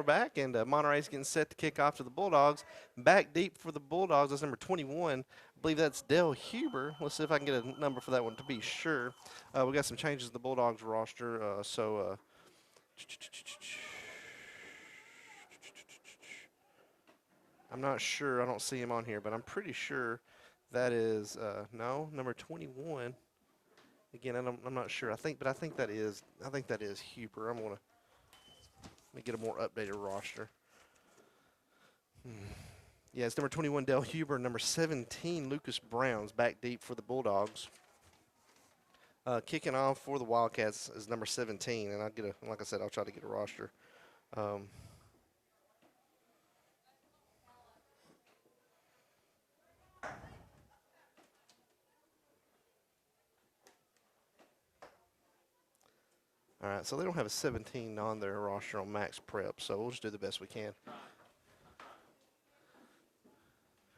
we're back, and Monterey's getting set to kick off to the Bulldogs. Back deep for the Bulldogs, that's number 21. I believe that's Dale Huber. Let's see if I can get a number for that one to be sure. We got some changes in the Bulldogs roster, I'm not sure. I don't see him on here, but I'm pretty sure that is no number 21. Again, I'm not sure. I think that is Huber. Let me get a more updated roster. Yeah, it's number 21, Dale Huber. Number 17, Lucas Brown's back deep for the Bulldogs. Kicking off for the Wildcats is number 17, and like I said, I'll try to get a roster. All right, so they don't have a 17 on their roster on Max Prep, so we'll just do the best we can.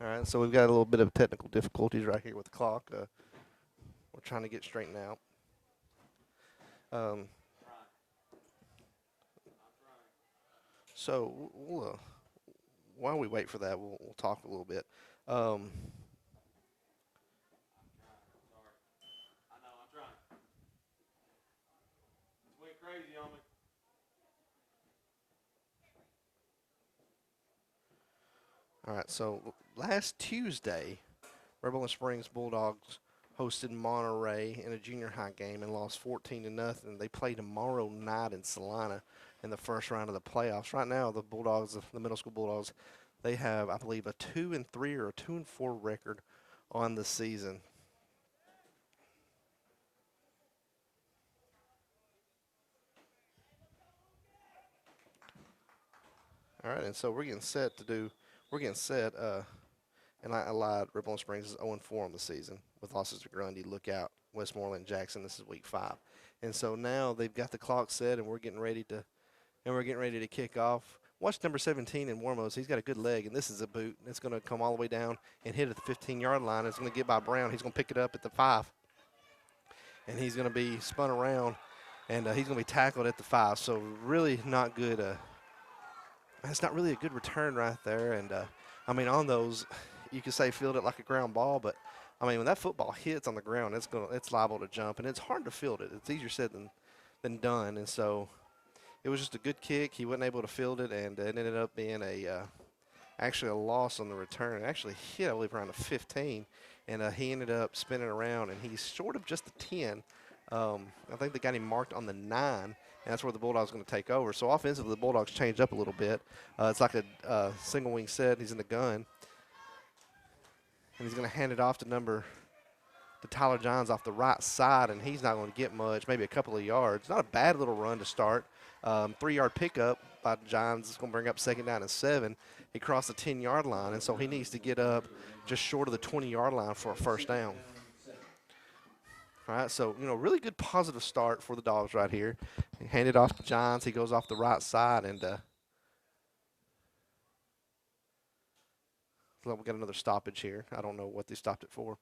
All right, so we've got a little bit of technical difficulties right here with the clock. We're trying to get straightened out. So while we wait for that, we'll talk a little bit. All right, so last Tuesday, Rebel Springs Bulldogs hosted Monterey in a junior high game and lost 14-0. They play tomorrow night in Salina in the first round of the playoffs. Right now, the Bulldogs, the middle school Bulldogs, they have, I believe, a 2-3 or a 2-4 record on the season. All right, and so we're getting set, and I lied, Ripple Springs is 0-4 on the season with losses to Grundy, Lookout, Westmoreland, Jackson. This is week 5. And so now they've got the clock set, and we're getting ready to kick off. Watch number 17 in Warmos. He's got a good leg, and this is a boot. It's going to come all the way down and hit at the 15-yard line. It's going to get by Brown. He's going to pick it up at the 5, and he's going to be spun around, and he's going to be tackled at the 5. So really not good. It's not really a good return right there. And, I mean, on those, you could say field it like a ground ball, but, I mean, when that football hits on the ground, it's liable to jump, and it's hard to field it. It's easier said than done. And so it was just a good kick. He wasn't able to field it, and it ended up being actually a loss on the return. It actually hit, I believe, around the 15, and he ended up spinning around, and he's short of just the 10. I think they got him marked on the 9, and that's where the Bulldogs going to take over. So offensively, the Bulldogs changed up a little bit. It's like a single wing set. He's in the gun, and he's going to hand it off to Tyler Johns off the right side, and he's not going to get much, maybe a couple of yards. Not a bad little run to start. 3-yard pickup by Johns is going to bring up 2nd down and 7. He crossed the 10-yard line, and so he needs to get up just short of the 20-yard line for a first down. All right, so, really good positive start for the Dogs right here. He handed off to Johns. He goes off the right side, and we got another stoppage here. I don't know what they stopped it for.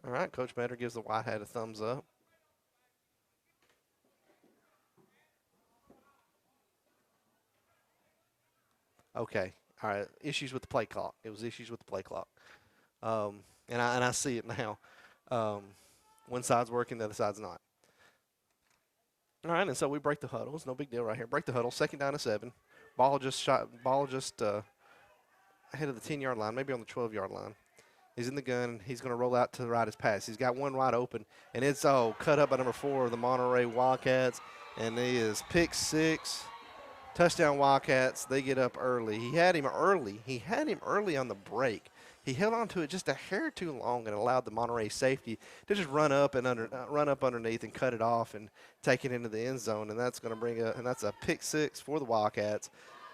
All right, Coach Metter gives the white hat a thumbs up. Okay. All right. Issues with the play clock. It was issues with the play clock. And I see it now. One side's working, the other side's not. All right, and so we break the huddle. It's no big deal right here. Break the huddle. 2nd down and 7. Ball just ahead of the 10-yard line, maybe on the 12-yard line. He's in the gun. He's going to roll out to the right his pass. He's got one wide open, and it's cut up by number 4 of the Monterey Wildcats, and he is pick 6. Touchdown Wildcats. They get up early. He had him early on the break. He held on to it just a hair too long and allowed the Monterey safety to just run up underneath and cut it off and take it into the end zone. And that's going to that's a pick 6 for the Wildcats.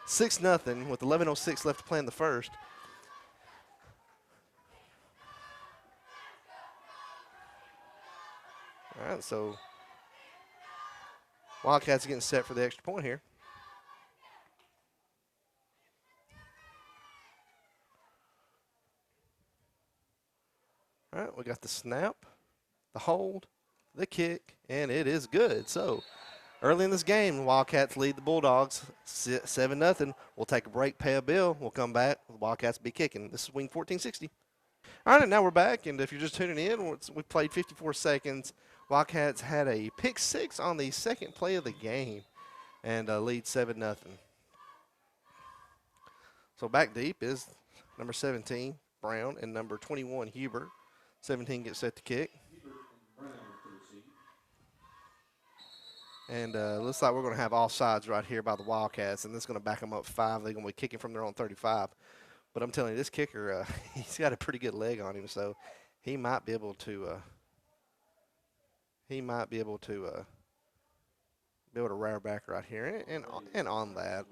6-0 with 11:06 left to play in the first. All right, so Wildcats getting set for the extra point here. All right, we got the snap, the hold, the kick, and it is good. So early in this game, the Wildcats lead the Bulldogs 7-0. We'll take a break, pay a bill. We'll come back. The Wildcats be kicking. This is Wing 1460. All right, and now we're back. And if you're just tuning in, we played 54 seconds. Wildcats had a pick six on the second play of the game and lead 7-0. So back deep is number 17, Brown, and number 21, Huber. 17 gets set to kick. And looks like we're going to have offsides right here by the Wildcats, and this is going to back them up 5. They're going to be kicking from their own 35. But I'm telling you, this kicker, he's got a pretty good leg on him, so he might be able to rear back right here. And on that,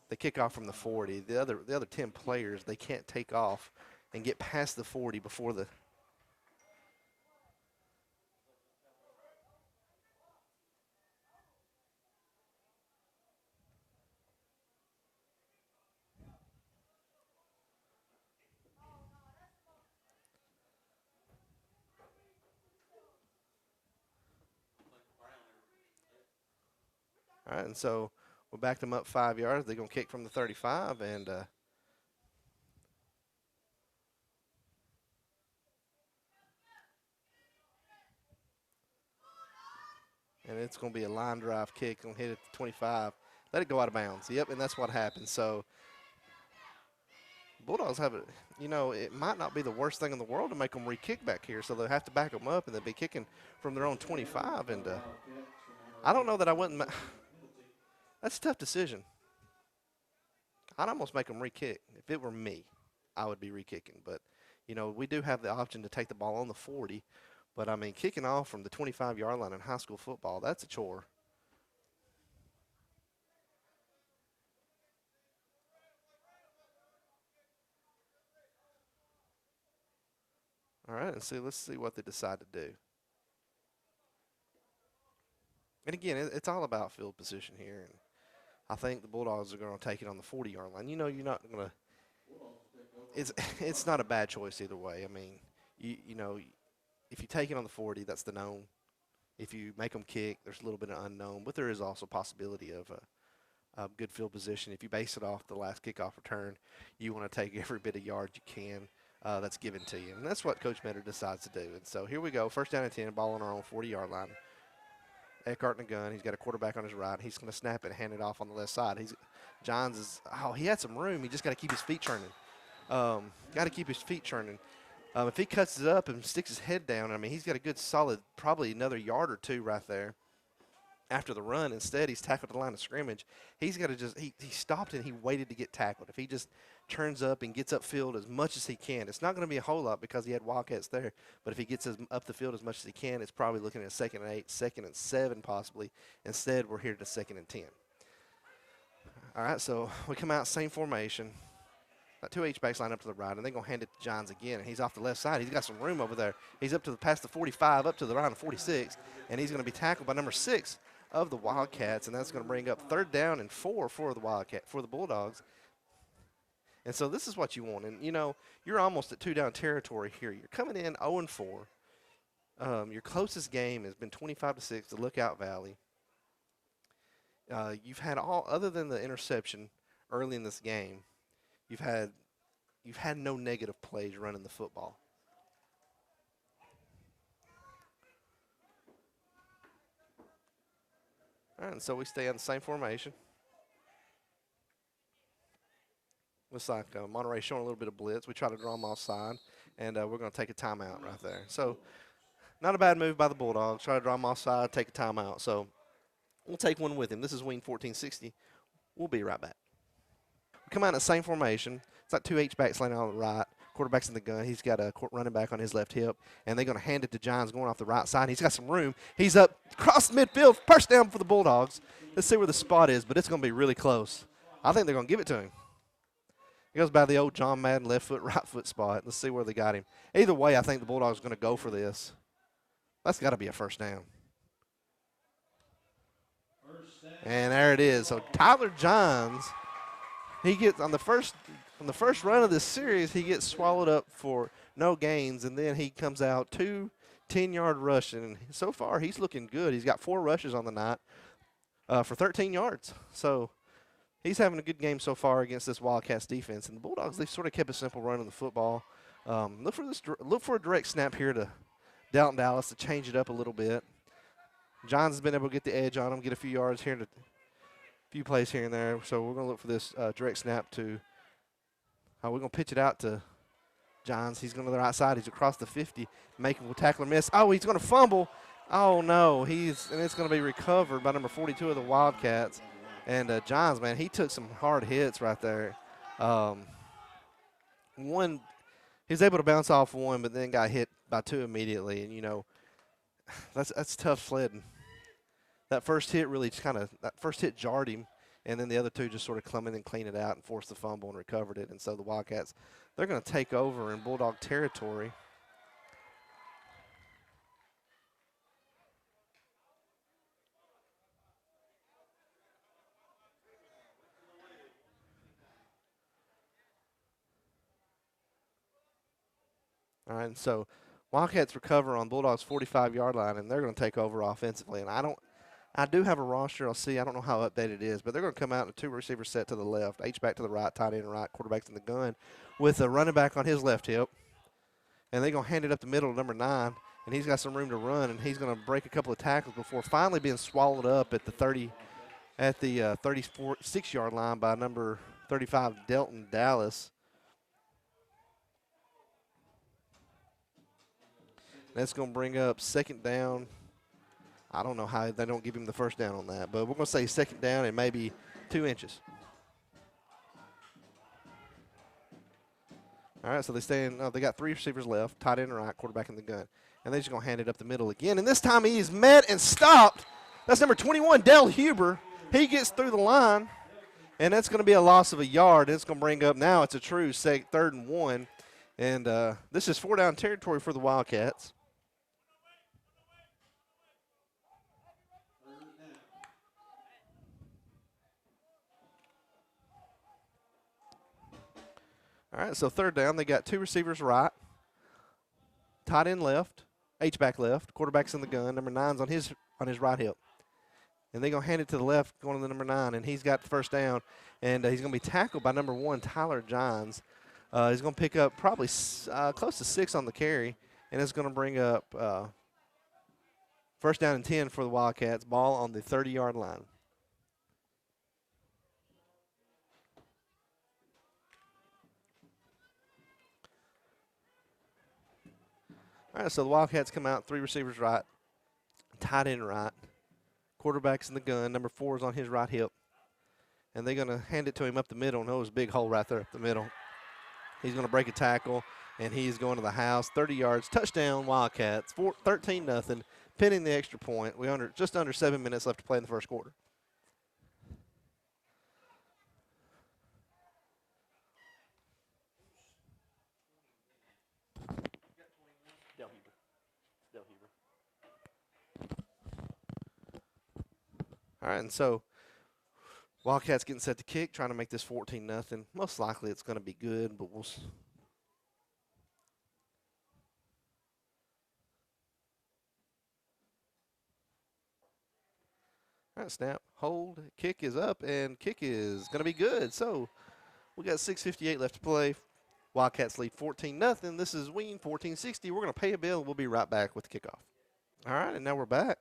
the kickoff from the 40, the other 10 players, they can't take off and get past the 40 before the. All right, and so we backed them up 5 yards. They're going to kick from the 35, and it's going to be a line drive kick. Going to hit it at the 25. Let it go out of bounds. Yep, and that's what happened. So Bulldogs have it. It might not be the worst thing in the world to make them re-kick back here, so they'll have to back them up, and they'll be kicking from their own 25. And I don't know that I wouldn't. That's a tough decision. I'd almost make them re-kick. If it were me, I would be re-kicking. But, we do have the option to take the ball on the 40. But, I mean, kicking off from the 25-yard line in high school football, that's a chore. All right, and let's see what they decide to do. And, again, it's all about field position here. And I think the Bulldogs are going to take it on the 40-yard line. You're not going to – it's not a bad choice either way. I mean, if you take it on the 40, that's the known. If you make them kick, there's a little bit of unknown, but there is also a possibility of a good field position. If you base it off the last kickoff return, you want to take every bit of yard you can that's given to you. And that's what Coach Metter decides to do. And so here we go, first down and 10, ball on our own 40-yard line. Eckhart in the gun. He's got a quarterback on his right. He's going to snap it and hand it off on the left side. He had some room. He just got to keep his feet churning. If he cuts it up and sticks his head down, I mean, he's got a good solid, probably another yard or two right there after the run. Instead, he's tackled the line of scrimmage. He's got to he stopped and he waited to get tackled. If he just turns up and gets upfield as much as he can, it's not going to be a whole lot because he had Wildcats there. But if he gets up the field as much as he can, it's probably looking at 2nd and 8, 2nd and 7 possibly. Instead, we're here to 2nd and 10. All right, so we come out, same formation. Got 2 H-backs line up to the right, and they're going to hand it to Johns again. And he's off the left side. He's got some room over there. He's up to past the 45, up to the line of 46, and he's going to be tackled by number 6 of the Wildcats, and that's going to bring up 3rd down and 4 for the Bulldogs. And so this is what you want. And, you're almost at 2-down territory here. You're coming in 0-4. Your closest game has been 25-6 to Lookout Valley. You've had other than the interception early in this game, you've had no negative plays running the football. All right, and so we stay on the same formation. Looks like Monterey showing a little bit of blitz. We try to draw them offside, and we're going to take a timeout right there. So not a bad move by the Bulldogs. Try to draw them offside, take a timeout. So we'll take one with him. This is Wing 1460. We'll be right back. We come out in the same formation. It's like 2 H-backs laying on the right. Quarterback's in the gun. He's got a running back on his left hip, and they're going to hand it to Johns going off the right side. He's got some room. He's up across midfield. First down for the Bulldogs. Let's see where the spot is, but it's going to be really close. I think they're going to give it to him. He goes by the old John Madden left foot, right foot spot. Let's see where they got him. Either way, I think the Bulldogs are going to go for this. That's got to be a first down. And there it is. So Tyler Johns, he gets on the first on the first run of this series, he gets swallowed up for no gains, and then he comes out 2 10-yard rushing. And so far, he's looking good. He's got 4 rushes on the night for 13 yards. So he's having a good game so far against this Wildcats defense. And the Bulldogs, they've sort of kept a simple run on the football. Look for a direct snap here to Dalton Dallas to change it up a little bit. Johns has been able to get the edge on him, get a few yards here, a few plays here and there. So we're going to look for this direct snap to we're going to pitch it out to Johns. He's going to the right side. He's across the 50. Making will tackle or miss. Oh, he's going to fumble. Oh, no. And it's going to be recovered by number 42 of the Wildcats. And Johns, man, he took some hard hits right there. One, he was able to bounce off one, but then got hit by 2 immediately. And, you know, that's tough sledding. That first hit jarred him. And then the other 2 just sort of come in and clean it out and forced the fumble and recovered it. And so the Wildcats, they're going to take over in Bulldog territory. All right, and so Wildcats recover on Bulldogs' 45-yard line, and they're going to take over offensively. And I do have a roster. I don't know how updated it is, but they're going to come out in a 2 receiver set to the left, H-back to the right, tight end right, quarterback's in the gun, with a running back on his left hip. And they're going to hand it up the middle to number 9, and he's got some room to run, and he's going to break a couple of tackles before finally being swallowed up at the 36-yard line by number 35, Dalton Dallas. That's going to bring up second down. I don't know how they don't give him the first down on that, but we're going to say second down and maybe 2 inches. All right, so they got 3 receivers left, tight end right, quarterback in the gun. And they're just going to hand it up the middle again. And this time he is met and stopped. That's number 21, Dell Huber. He gets through the line, and that's going to be a loss of a yard. It's going to bring up now it's a true 3rd and 1. And this is 4-down territory for the Wildcats. All right, so 3rd down. They got 2 receivers right, tight end left, H-back left, quarterback's in the gun. Number 9's on his right hip. And they're going to hand it to the left, going to the number 9, and he's got the first down. And he's going to be tackled by number 1, Tyler Johns. He's going to pick up probably close to 6 on the carry, and it's going to bring up first down and 10 for the Wildcats, ball on the 30-yard line. All right, so the Wildcats come out, 3 receivers right, tight end right, quarterback's in the gun, number 4 is on his right hip. And they're going to hand it to him up the middle, and there's a big hole right there up the middle. He's going to break a tackle, and he's going to the house, 30 yards, touchdown Wildcats, 13-0, pinning the extra point. Just under 7 minutes left to play in the first quarter. All right, and so Wildcats getting set to kick, trying to make this 14-0. Most likely it's going to be good, but we'll see. All right, snap, hold, kick is up, and kick is going to be good. So we got 6:58 left to play. Wildcats lead 14-0. This is Ween 1460. We're going to pay a bill. We'll be right back with the kickoff. All right, and now we're back.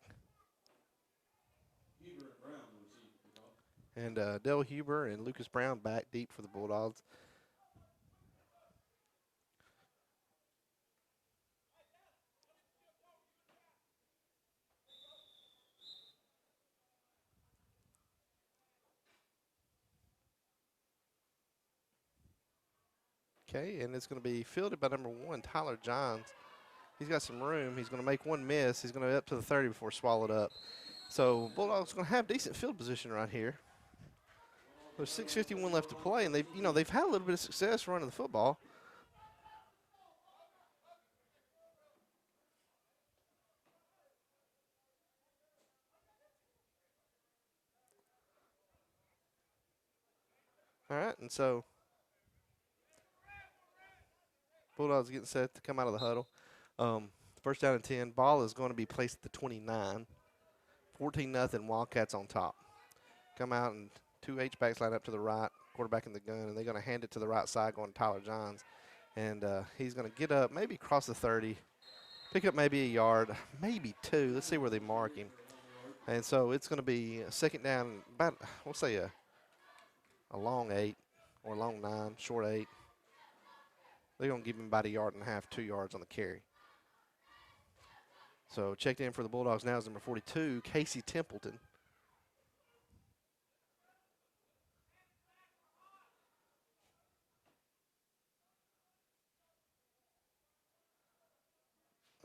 And Dell Huber and Lucas Brown back deep for the Bulldogs. Okay, and it's going to be fielded by number 1, Tyler Johns. He's got some room. He's going to make one miss. He's going to be up to the 30 before swallowed up. So Bulldogs going to have decent field position right here. There's 6:51 left to play, and they've had a little bit of success running the football. All right, and so Bulldogs getting set to come out of the huddle. First down and 10. Ball is going to be placed at the 29. 14-0. Wildcats on top. Come out and two H-backs line up to the right. Quarterback in the gun, and they're going to hand it to the right side going to Tyler Johns. And he's going to get up, maybe cross the 30, pick up maybe a yard, maybe two. Let's see where they mark him. And so it's going to be a second down, about, we'll say a long 8 or a long 9, short 8. They're going to give him about a yard and a half, 2 yards on the carry. So checked in for the Bulldogs now is number 42, Casey Templeton.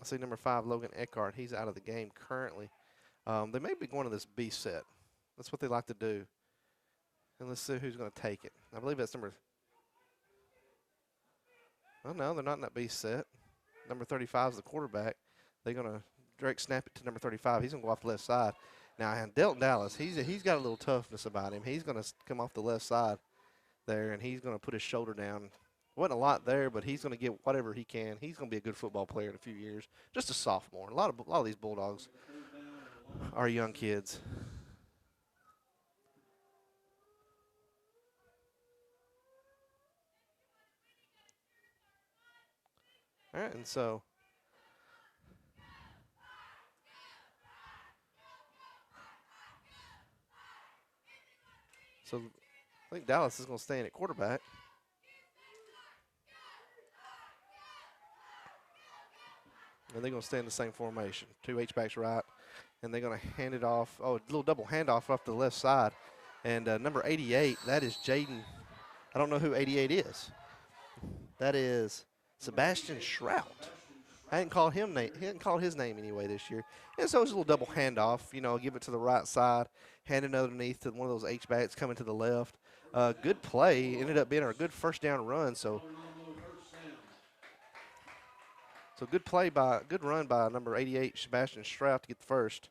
I see number 5, Logan Eckhart. He's out of the game currently. They may be going to this B set. That's what they like to do. And let's see who's going to take it. I believe that's number. Oh, no, they're not in that B set. Number 35 is the quarterback. They're going to direct snap it to number 35. He's going to go off the left side. Now, Delton Dallas, he's got a little toughness about him. He's going to come off the left side there, and he's going to put his shoulder down. Wasn't a lot there, but he's going to get whatever he can. He's going to be a good football player in a few years. Just a sophomore. A lot of these Bulldogs are young kids. All right, and so I think Dallas is going to stay in at quarterback. And they're going to stay in the same formation. 2 H-backs right. And they're going to hand it off. Oh, a little double handoff off to the left side. And number 88, that is Jaden. I don't know who 88 is. That is Sebastian Shrout. I hadn't called him name. He hadn't called his name anyway this year. And so it's a little double handoff. You know, give it to the right side, hand it underneath to one of those H-backs coming to the left. Good play. Ended up being a good first down run. So good run by number 88, Sebastian Strout, to get the first.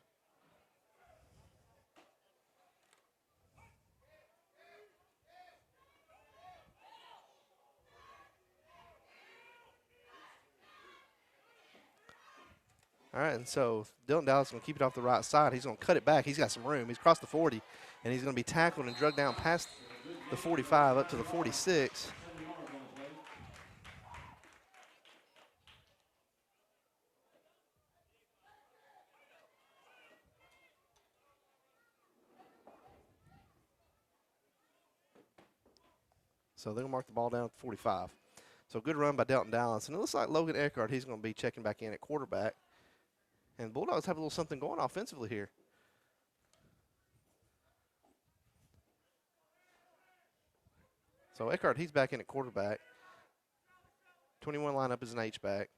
All right, and so Dylan Dallas is going to keep it off the right side. He's going to cut it back. He's got some room. He's crossed the 40, and he's going to be tackled and drugged down past the 45 up to the 46. So they're going to mark the ball down at 45. So good run by Delton Dallas. And it looks like Logan Eckhart, he's going to be checking back in at quarterback. And Bulldogs have a little something going offensively here. So Eckhart, he's back in at quarterback. 21 lineup is an H-back.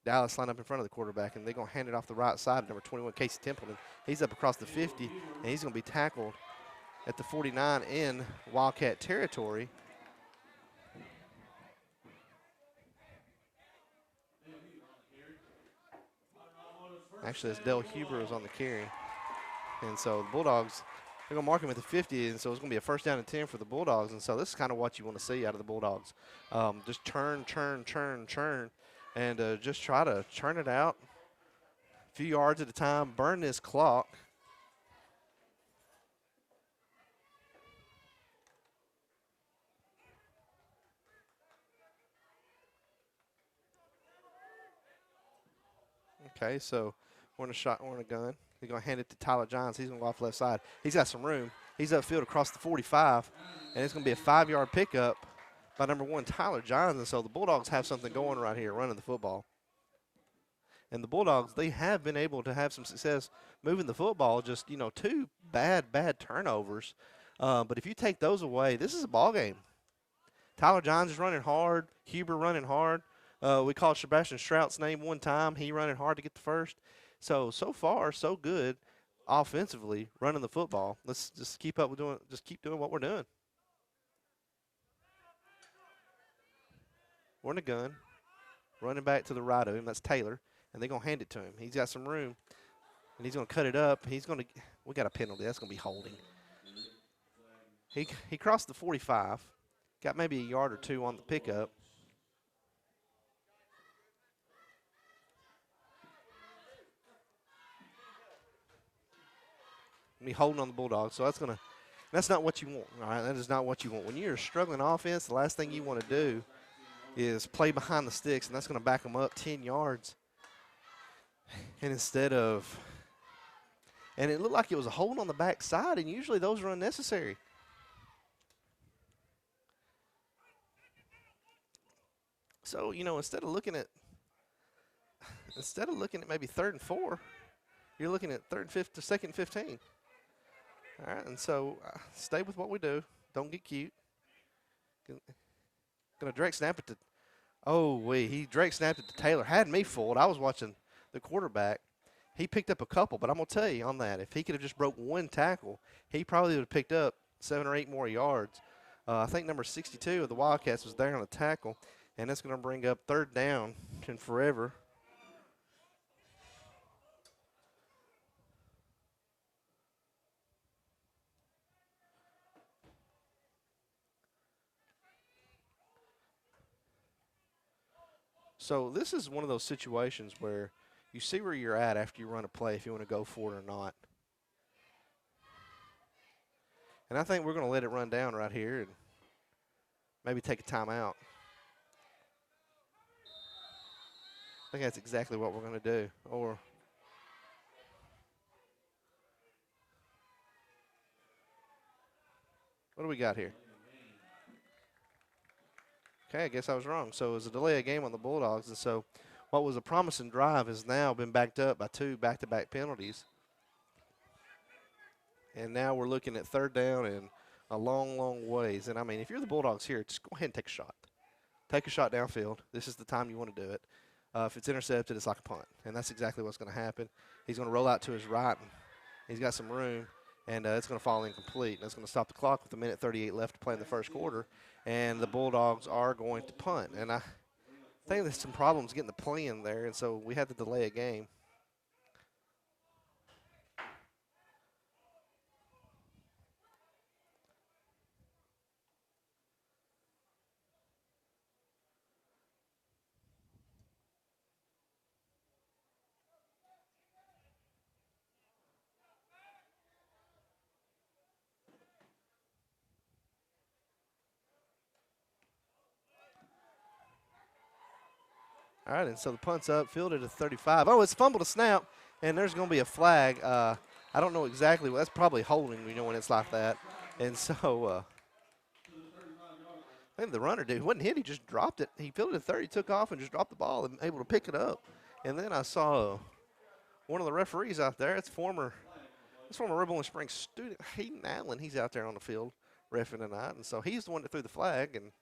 Dallas line up in front of the quarterback, and they're going to hand it off the right side. Number 21, Casey Templeton. He's up across the 50, and he's going to be tackled at the 49 in Wildcat territory. Actually, it's Dell Huber is on the carry. And so the Bulldogs, they're going to mark him at the 50, and so it's going to be a first down and 10 for the Bulldogs. And so this is kind of what you want to see out of the Bulldogs. Just churn, and just try to churn it out a few yards at a time, burn this clock. Okay, so we're in a gun. They're going to hand it to Tyler Johns. He's going to go off left side. He's got some room. He's upfield across the 45, and it's going to be a 5-yard pickup by number 1, Tyler Johns. And so the Bulldogs have something going right here, running the football. And the Bulldogs, they have been able to have some success moving the football. Just, 2 bad turnovers. But if you take those away, this is a ball game. Tyler Johns is running hard. Huber running hard. We called Sebastian Strout's name one time. He running hard to get the first. So far, so good offensively running the football. Let's just keep doing what we're doing. We're in a gun. Running back to the right of him. That's Taylor. And they're going to hand it to him. He's got some room. And he's going to cut it up. We got a penalty. That's going to be holding. He crossed the 45. Got maybe a yard or two on the pickup. be holding on the Bulldogs. So that's not what you want. All right, that is not what you want. When you're a struggling offense, the last thing you want to do is play behind the sticks, and that's going to back them up 10 yards. And and it looked like it was a hold on the backside, and usually those are unnecessary. So, instead of looking at maybe 3rd and 4, you're looking at 2nd and 15. All right, and so stay with what we do. Don't get cute. Gonna direct snap it to. He direct snapped it to Taylor. Had me fooled. I was watching the quarterback. He picked up a couple, but I'm gonna tell you on that, if he could have just broke one tackle, he probably would have picked up 7 or 8 more yards. I think number 62 of the Wildcats was there on the tackle, and it's gonna bring up 3rd down and forever. So this is one of those situations where you see where you're at after you run a play, if you want to go for it or not. And I think we're going to let it run down right here and maybe take a timeout. I think that's exactly what we're going to do. Or what do we got here? Okay, I guess I was wrong. So it was a delay of game on the Bulldogs, and so what was a promising drive has now been backed up by 2 back-to-back penalties. And now we're looking at 3rd down and a long, long ways. And, I mean, if you're the Bulldogs here, just go ahead and take a shot. Take a shot downfield. This is the time you want to do it. If it's intercepted, it's like a punt, and that's exactly what's going to happen. He's going to roll out to his right, and he's got some room, and it's going to fall incomplete. And it's going to stop the clock with 1:38 left to play in the first quarter, and the Bulldogs are going to punt. And I think there's some problems getting the play in there, and so we had to delay a game. All right, and so the punt's up, fielded at 35. Oh, it's fumbled a snap, and there's going to be a flag. I don't know exactly. That's probably holding, when it's like that. And so I think the runner did. He wasn't hit. He just dropped it. He fielded at 30, took off, and just dropped the ball and able to pick it up. And then I saw one of the referees out there. It's former Rebel Springs student, Hayden Allen. He's out there on the field reffing tonight. And so he's the one that threw the flag, and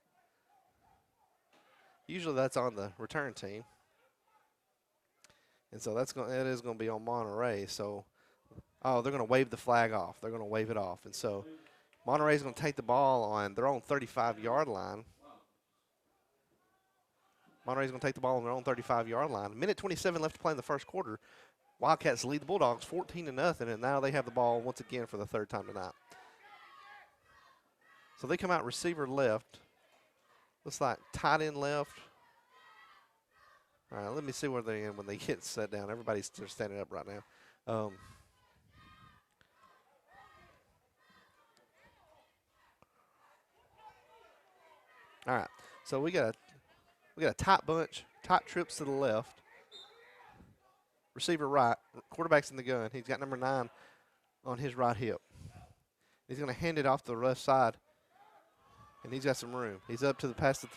usually that's on the return team. And so that is going to be on Monterey. So, they're going to wave the flag off. They're going to wave it off. And so Monterey's going to take the ball on their own 35-yard line. Monterey's going to take the ball on their own 35-yard line. 1:27 left to play in the first quarter. Wildcats lead the Bulldogs 14-0, and now they have the ball once again for the 3rd time tonight. So they come out receiver left. Looks like tight end left. All right, let me see where they're in when they get set down. Everybody's just standing up right now. All right, so we got a tight bunch, tight trips to the left. Receiver right, quarterback's in the gun. He's got number 9 on his right hip. He's going to hand it off to the left side, and he's got some room. He's up to the past the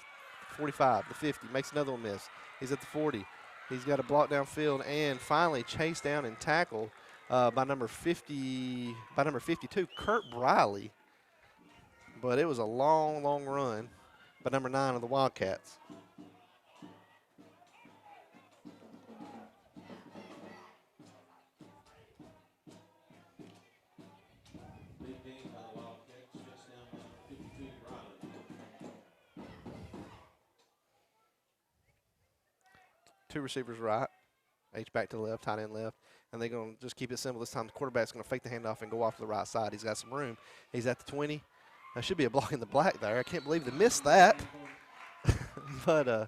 45, the 50, makes another one miss. He's at the 40. He's got a block downfield and finally chased down and tackled by number 52, Kurt Briley. But it was a long, long run by number 9 of the Wildcats. Two receivers right, H-back to the left, tight end left, and they're going to just keep it simple this time. The quarterback's going to fake the handoff and go off to the right side. He's got some room. He's at the 20. There should be a block in the black there. I can't believe they missed that. But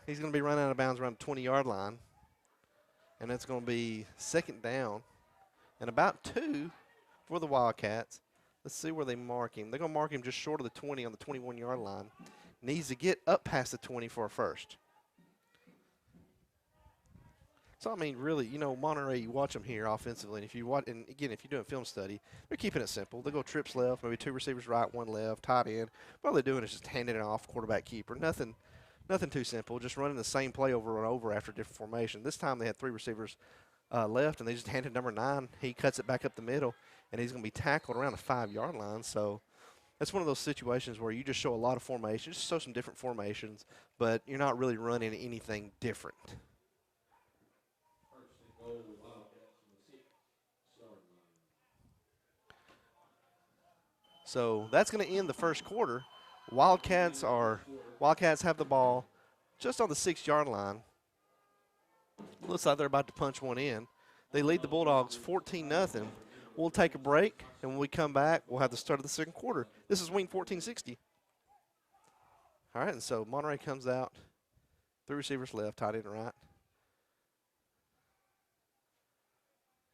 he's going to be running out of bounds around the 20-yard line, and it's going to be 2nd down and about 2 for the Wildcats. Let's see where they mark him. They're going to mark him just short of the 20 on the 21-yard line. Needs to get up past the 20 for a first. So, I mean, really, you know, Monterey, you watch them here offensively, and if you watch, and again, if you're doing film study, they're keeping it simple. They go trips left, maybe 2 receivers right, 1 left, tight end. All they're doing is just handing it off, quarterback keeper. Nothing too simple. Just running the same play over and over after different formation. This time they had 3 receivers left, and they just handed number 9. He cuts it back up the middle, and he's going to be tackled around the 5-yard line. So that's one of those situations where you just show a lot of formations, just show some different formations, but you're not really running anything different. So that's going to end the first quarter. Wildcats have the ball just on the 6-yard line. Looks like they're about to punch one in. They lead the Bulldogs 14-0. We'll take a break, and when we come back, we'll have the start of the second quarter. This is Wing 1460. All right, and so Monterey comes out. 3 receivers left, tight end right.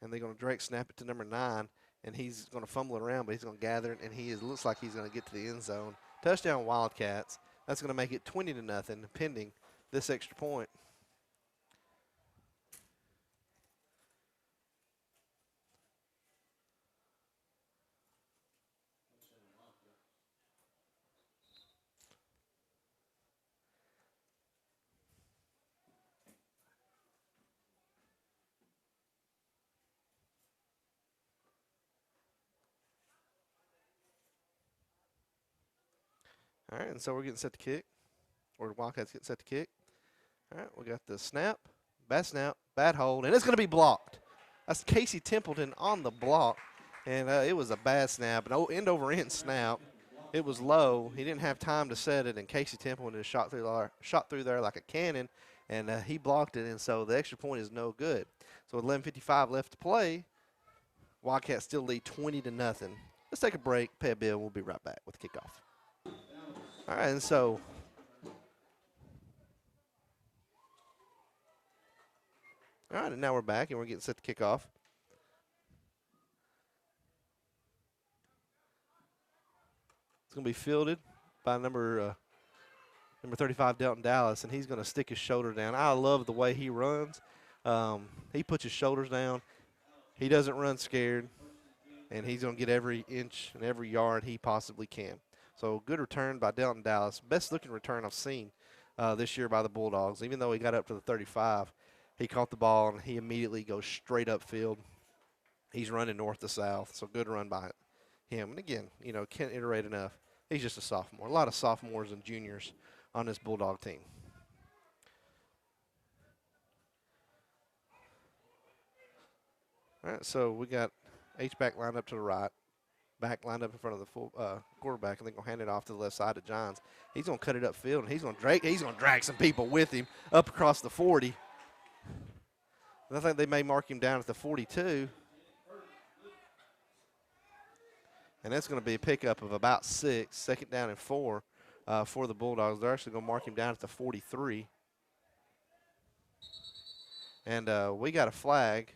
And they're going to direct snap it to number 9. And he's going to fumble it around, but he's going to gather it, and looks like he's going to get to the end zone. Touchdown Wildcats. That's going to make it 20-0, pending this extra point. All right, and so we're getting set to kick, or the Wildcats getting set to kick. All right, we got the snap, bad hold, and it's going to be blocked. That's Casey Templeton on the block, and it was a bad snap, an end-over-end snap. It was low. He didn't have time to set it, and Casey Templeton just shot through there like a cannon, and he blocked it, and so the extra point is no good. So with 11:55 left to play, Wildcats still lead 20-0. Let's take a break, pay a bill, and we'll be right back with the kickoff. All right, and so all right, and now we're back, and we're getting set to kick off. It's going to be fielded by number 35, Delton Dallas, and he's going to stick his shoulder down. I love the way he runs. He puts his shoulders down. He doesn't run scared, and he's going to get every inch and every yard he possibly can. So good return by Delton Dallas. Best-looking return I've seen this year by the Bulldogs. Even though he got up to the 35, he caught the ball, and he immediately goes straight upfield. He's running north to south, so good run by him. And, again, you know, can't iterate enough. He's just a sophomore. A lot of sophomores and juniors on this Bulldog team. All right, so we got H-back lined up to the right. Back lined up in front of the full quarterback, and they're going to hand it off to the left side to Johns. He's going to cut it upfield, and he's going to drag some people with him up across the 40. And I think they may mark him down at the 42. And that's going to be a pickup of about 6, second down and 4 for the Bulldogs. They're actually going to mark him down at the 43. And we got a flag.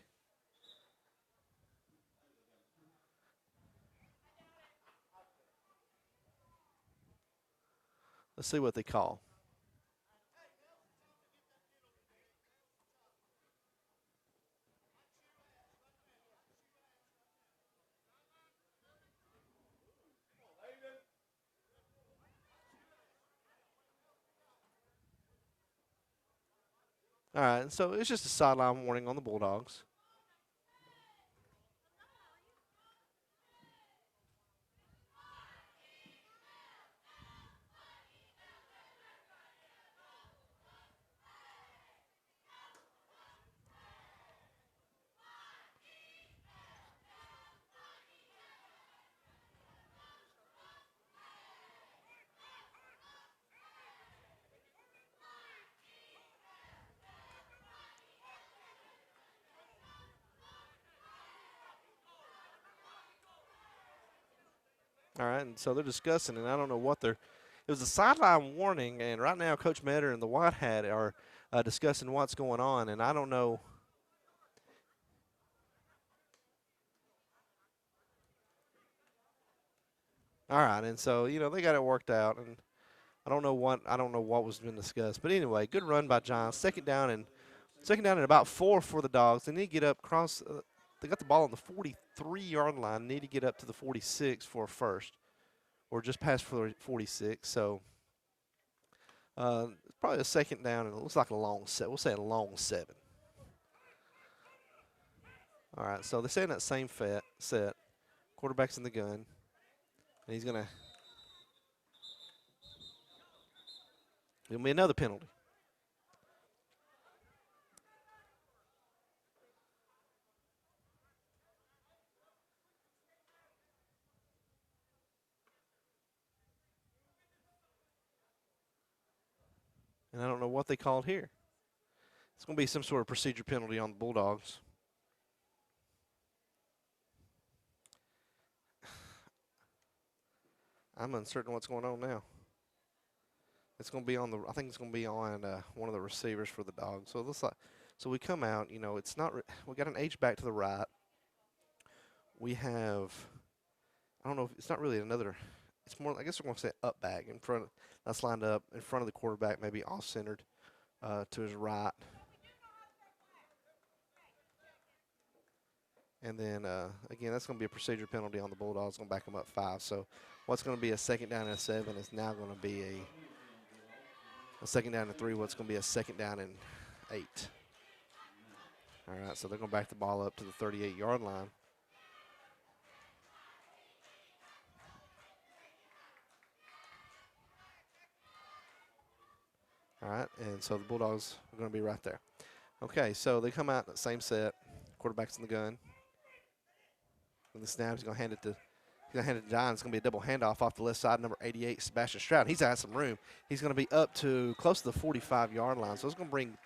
Let's see what they call. All right, so it's just a sideline warning on the Bulldogs. All right, and so they're discussing, and I don't know what they're – it was a sideline warning, and right now Coach Metter and the White Hat are discussing what's going on, and I don't know. All right, and so they got it worked out, and I don't know what was been discussed, but anyway, good run by Johns. Second down and about 4 for the Dogs. They need to get up cross. They got the ball on the 43-yard line. Need to get up to the 46 for a first, or just past for 46. So probably a second down, and it looks like a long set. We'll say a long 7. All right, so they stay in that same set. Quarterback's in the gun, and he's gonna be another penalty. And I don't know what they called here. It's going to be some sort of procedure penalty on the Bulldogs. I'm uncertain what's going on now. It's going to be on the. I think it's going to be on one of the receivers for the Dogs. So it looks like. So we come out. It's not. We got an H back to the right. We have. I don't know. It's not really another. It's more. I guess we're going to say up back in front. That's lined up in front of the quarterback, maybe off centered to his right. And then, again, that's going to be a procedure penalty on the Bulldogs. Going to back them up 5. So what's going to be a second down and a 7 is now going to be a second down and 3. What's going to be a second down and 8. All right, so they're going to back the ball up to the 38-yard line. All right, and so the Bulldogs are going to be right there. Okay, so they come out in the same set. Quarterback's in the gun. And the snap, he's going to hand it to John. It's going to be a double handoff off the left side, number 88, Sebastian Stroud. He's got some room. He's going to be up to close to the 45-yard line. So it's going to bring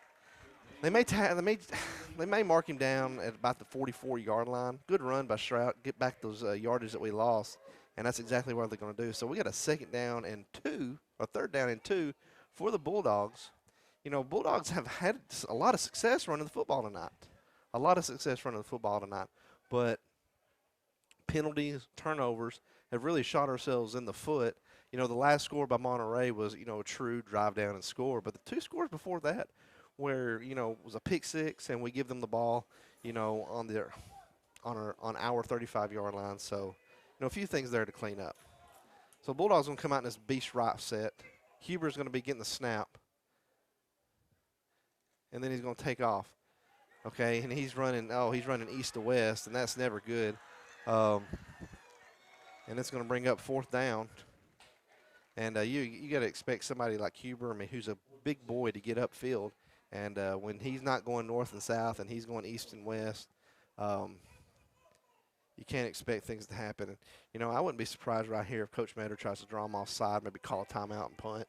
– they may mark him down at about the 44-yard line. Good run by Stroud. Get back those yardage that we lost, and that's exactly what they're going to do. So we got a second down and 2, or third down and 2 for the Bulldogs. Bulldogs have had a lot of success running the football tonight. But penalties, turnovers have really shot ourselves in the foot. The last score by Monterey was, a true drive down and score. But the 2 scores before that where, was a pick 6 and we give them the ball, on our 35-yard line. So, a few things there to clean up. So Bulldogs going to come out in this beast right set. Huber's going to be getting the snap. And then he's going to take off. Okay, and he's running east to west, and that's never good. And it's going to bring up 4th down. And you got to expect somebody like Huber, who's a big boy, to get upfield. And when he's not going north and south and he's going east and west, you can't expect things to happen. And, I wouldn't be surprised right here if Coach Matter tries to draw him offside, maybe call a timeout and punt.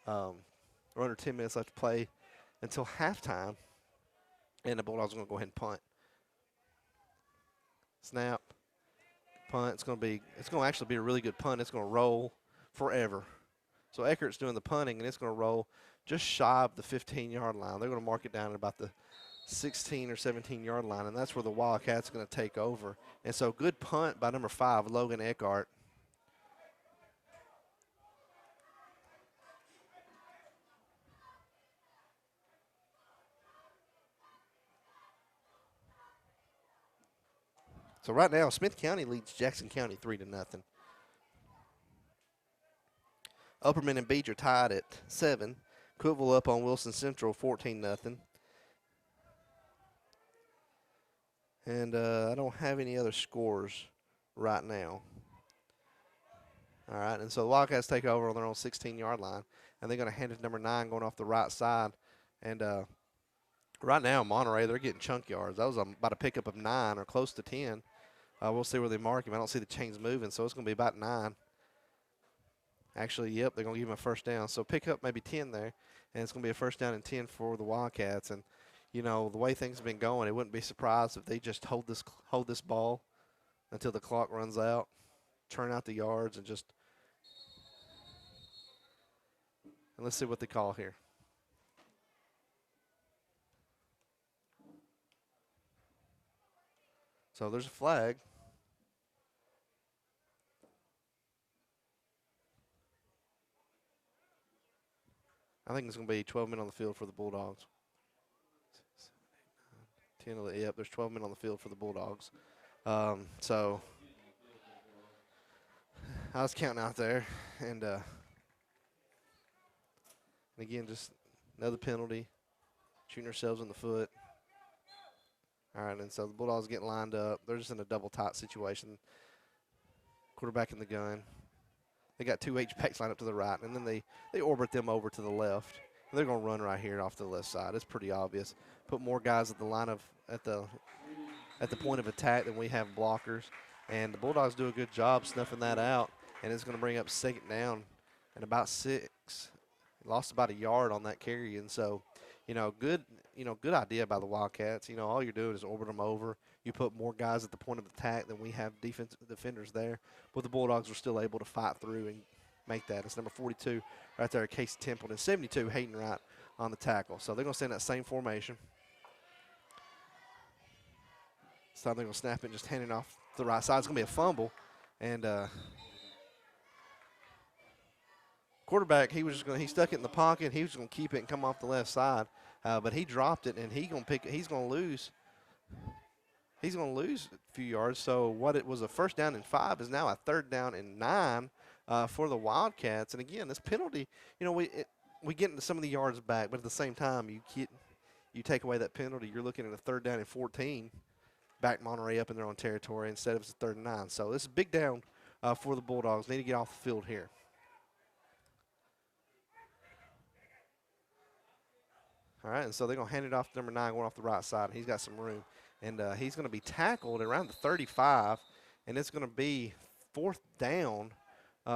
We're under 10 minutes left to play until halftime, and the Bulldogs are going to go ahead and punt. Snap, punt. It's going to actually be a really good punt. It's going to roll forever. So Eckert's doing the punting, and it's going to roll just shy of the 15-yard line. They're going to mark it down at about the 16 or 17-yard line, and that's where the Wildcats are going to take over. And so good punt by number 5, Logan Eckhart. So right now, Smith County leads Jackson County 3-0. Upperman and Beach are tied at 7. Cookeville up on Wilson Central 14-0. And I don't have any other scores right now. All right, and so the Wildcats take over on their own 16-yard line, and they're going to hand it to number 9 going off the right side. And right now, Monterey, they're getting chunk yards. That was about a pickup of 9 or close to 10. We'll see where they mark him. I don't see the chains moving, so it's going to be about 9. Actually, yep, they're going to give him a first down. So pick up maybe 10 there, and it's going to be a first down and 10 for the Wildcats. And, the way things have been going, it wouldn't be surprised if they just hold this ball until the clock runs out, turn out the yards, and let's see what they call here. So there's a flag. I think it's going to be 12 men on the field for the Bulldogs. 10, 11, yep, there's 12 men on the field for the Bulldogs. So I was counting out there, and again, just another penalty, shooting ourselves in the foot. All right, and so the Bulldogs getting lined up. They're just in a double tight situation. Quarterback in the gun. They got two H-backs lined up to the right, and then they orbit them over to the left. And they're going to run right here off the left side. It's pretty obvious. Put more guys at the line of at the point of attack than we have blockers, and the Bulldogs do a good job snuffing that out. And it's going to bring up second down and about 6. Lost about a yard on that carry, and so, good idea by the Wildcats. All you're doing is orbit them over. You put more guys at the point of attack than we have defenders there, but the Bulldogs were still able to fight through and make that. It's number 42 right there, Casey Templeton, 72, Hayden Wright on the tackle. So they're going to stay in that same formation. This time they're going to snap it and just hand it off to the right side. It's going to be a fumble, and quarterback, he stuck it in the pocket. He was going to keep it and come off the left side, but he dropped it, and he's going to lose a few yards. So what it was a first down and 5 is now a third down and 9 for the Wildcats. And again, this penalty, we get into some of the yards back, but at the same time, you take away that penalty, you're looking at a third down and 14, back Monterey up in their own territory instead of it's a third and 9. So this is a big down for the Bulldogs. Need to get off the field here. All right, and so they're going to hand it off to number 9 going off the right side. He's got some room. And he's going to be tackled around the 35, and it's going to be fourth down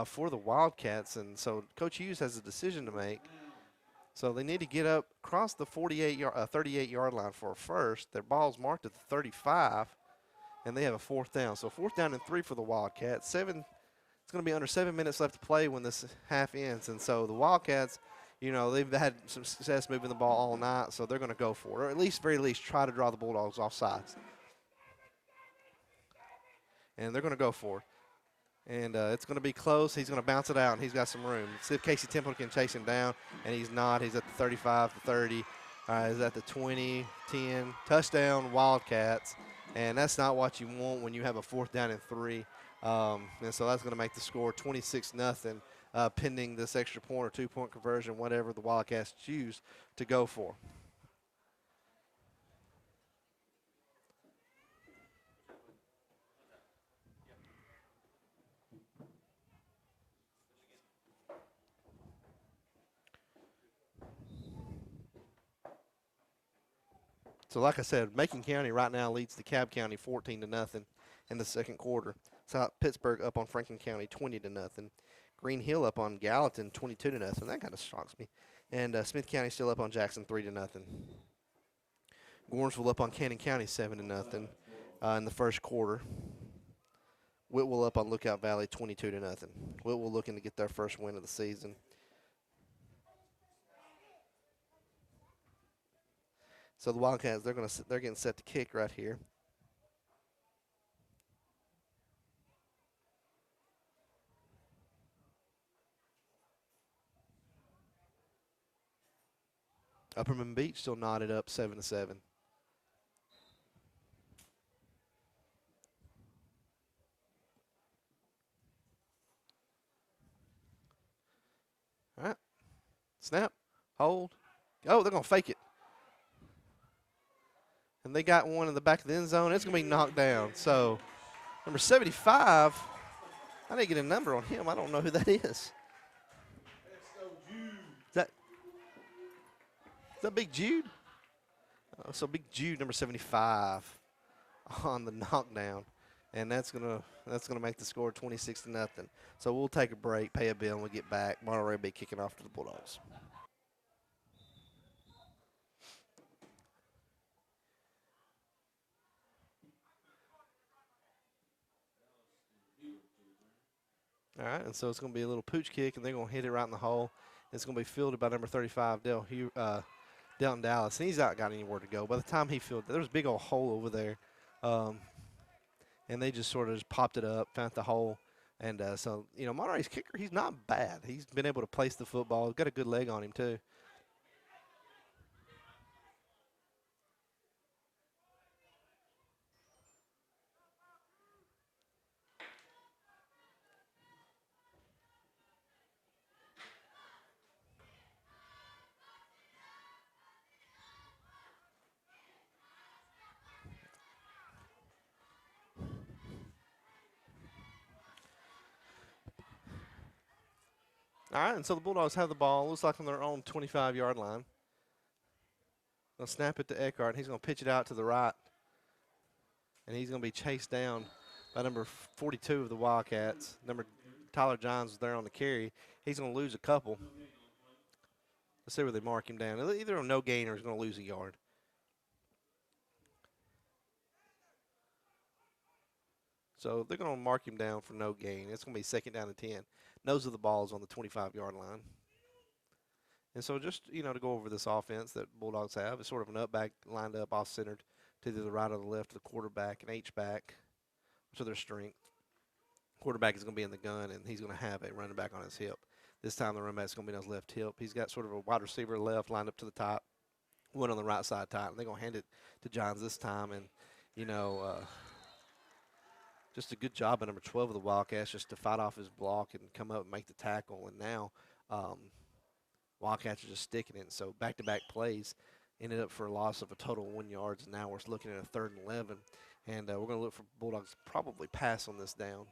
for the Wildcats. And so Coach Hughes has a decision to make. So they need to get up across the 38-yard line for a first. Their ball's marked at the 35, and they have a fourth down. So fourth down and 3 for the Wildcats. It's going to be under 7 minutes left to play when this half ends. And so the Wildcats, they've had some success moving the ball all night, so they're going to go for it, or at least, very least, try to draw the Bulldogs off sides. And they're going to go for it. And it's going to be close. He's going to bounce it out, and he's got some room. See if Casey Temple can chase him down, and he's not. He's at the 35, the 30. He's at the 20, 10. Touchdown, Wildcats. And that's not what you want when you have a fourth down and 3. And so that's going to make the score 26-0. Pending this extra point or 2-point conversion, whatever the Wildcats choose to go for. So like I said, Macon County right now leads DeKalb County 14-0 in the second quarter. South Pittsburgh up on Franklin County 20-0. Green Hill up on Gallatin 22-0. That kind of shocks me. And Smith County still up on Jackson 3-0. Gornsville up on Cannon County 7-0 in the first quarter. Whitwell up on Lookout Valley 22-0. Whitwell looking to get their first win of the season. So the Wildcats, they're getting set to kick right here. Upperman Beach still knotted up 7-7. All right. Snap. Hold. Oh, they're going to fake it. And they got one in the back of the end zone. It's going to be knocked down. So, number 75, I didn't get a number on him. I don't know who that is. Is that Big Jude? So Big Jude, number 75, on the knockdown. And that's gonna make the score 26-0. So we'll take a break, pay a bill, and we'll get back. Monterey will be kicking off to the Bulldogs. All right, and so it's going to be a little pooch kick, and they're going to hit it right in the hole. It's going to be fielded by number 35, Delton Dallas. And he's not got anywhere to go. By the time he fielded, there was a big old hole over there. And they just sort of just popped it up, found the hole. And so, Monterey's kicker, he's not bad. He's been able to place the football. He's got a good leg on him, too. All right, and so the Bulldogs have the ball. Looks like on their own 25-yard line. They'll snap it to Eckhart. He's going to pitch it out to the right. And he's going to be chased down by number 42 of the Wildcats. Number Tyler Johns was there on the carry. He's going to lose a couple. Let's see where they mark him down. Either a no gain or he's going to lose a yard. So they're going to mark him down for no gain. It's going to be second down and 10. Nose of the ball is on the 25-yard line. And so just, to go over this offense that Bulldogs have, it's sort of an up back lined up, off-centered to either the right or the left of the quarterback, an H-back, to their strength. Quarterback is going to be in the gun, and he's going to have a running back on his hip. This time the running back is going to be on his left hip. He's got sort of a wide receiver left lined up to the top, one on the right side tight. And they're going to hand it to Johns this time. And, just a good job by number 12 of the Wildcats just to fight off his block and come up and make the tackle. And now Wildcats are just sticking it. So back-to-back plays ended up for a loss of a total of 1 yard. And now we're looking at a 3rd and 11. And we're going to look for Bulldogs to probably pass on this down.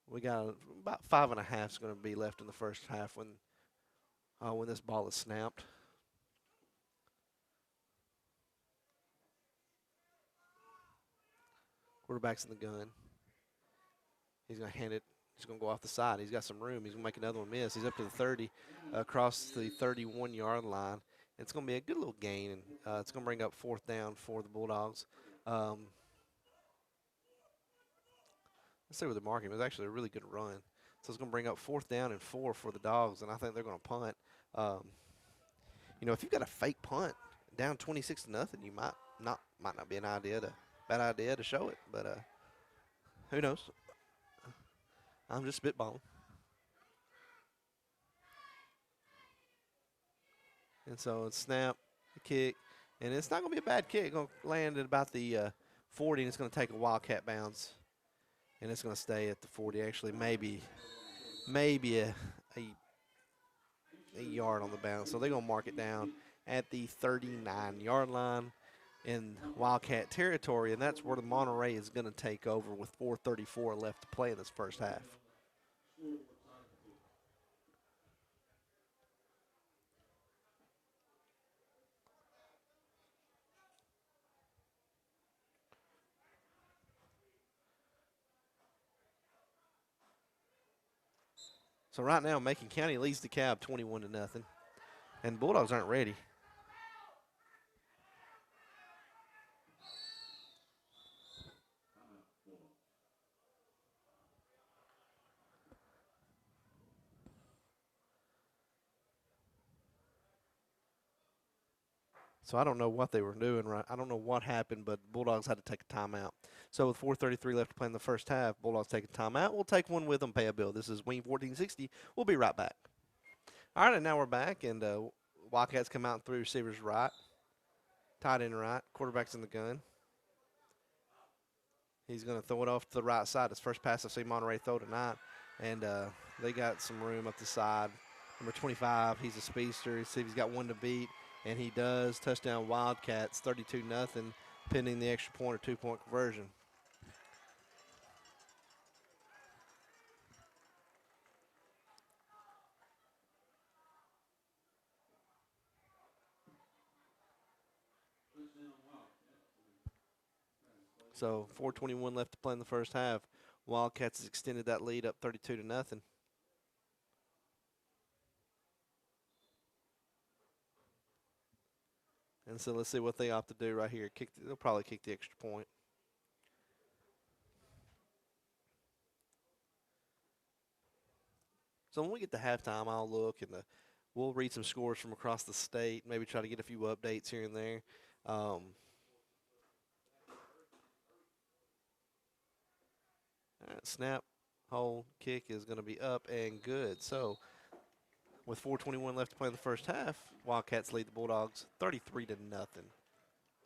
We got about 5.5 is going to be left in the first half when this ball is snapped. Quarterback's in the gun. He's going to hand it. He's going to go off the side. He's got some room. He's going to make another one miss. He's up to the 30, across the 31-yard line. It's going to be a good little gain, and it's going to bring up 4th down for the Bulldogs. Let's see where the marking. It was actually a really good run. So it's going to bring up 4th down and 4 for the Dogs, and I think they're going to punt. If you've got a fake punt down 26-0, you might not be bad idea to show it, but who knows? I'm just spitballing. And so it's snap, the kick, and it's not going to be a bad kick. It's going to land at about the 40, and it's going to take a Wildcat bounce, and it's going to stay at the 40. Actually, maybe a yard on the bounce. So they're going to mark it down at the 39-yard line in Wildcat territory, and that's where the Monterey is going to take over with 4:34 left to play in this first half. So right now, Macon County leads the Cab 21-0, and Bulldogs aren't ready. So I don't know what they were doing. Right, I don't know what happened, but Bulldogs had to take a timeout. So with 4:33 left to play in the first half, Bulldogs take a timeout. We'll take one with them, pay a bill. This is Wing 1460. We'll be right back. All right, and now we're back, and Wildcats come out and 3 receivers right, tight end right, quarterback's in the gun. He's going to throw it off to the right side. His first pass I've seen Monterey throw tonight, and they got some room up the side. Number 25, he's a speedster. See if he's got one to beat. And he does. Touchdown Wildcats, 32-0, pending the extra point or 2-point conversion. So 4:21 left to play in the first half. Wildcats has extended that lead up 32-0. And so let's see what they opt to do right here. They'll probably kick the extra point. So when we get to halftime, I'll look and we'll read some scores from across the state, maybe try to get a few updates here and there. All right, snap, hold, kick is going to be up and good. So with 4:21 left to play in the first half, Wildcats lead the Bulldogs 33-0.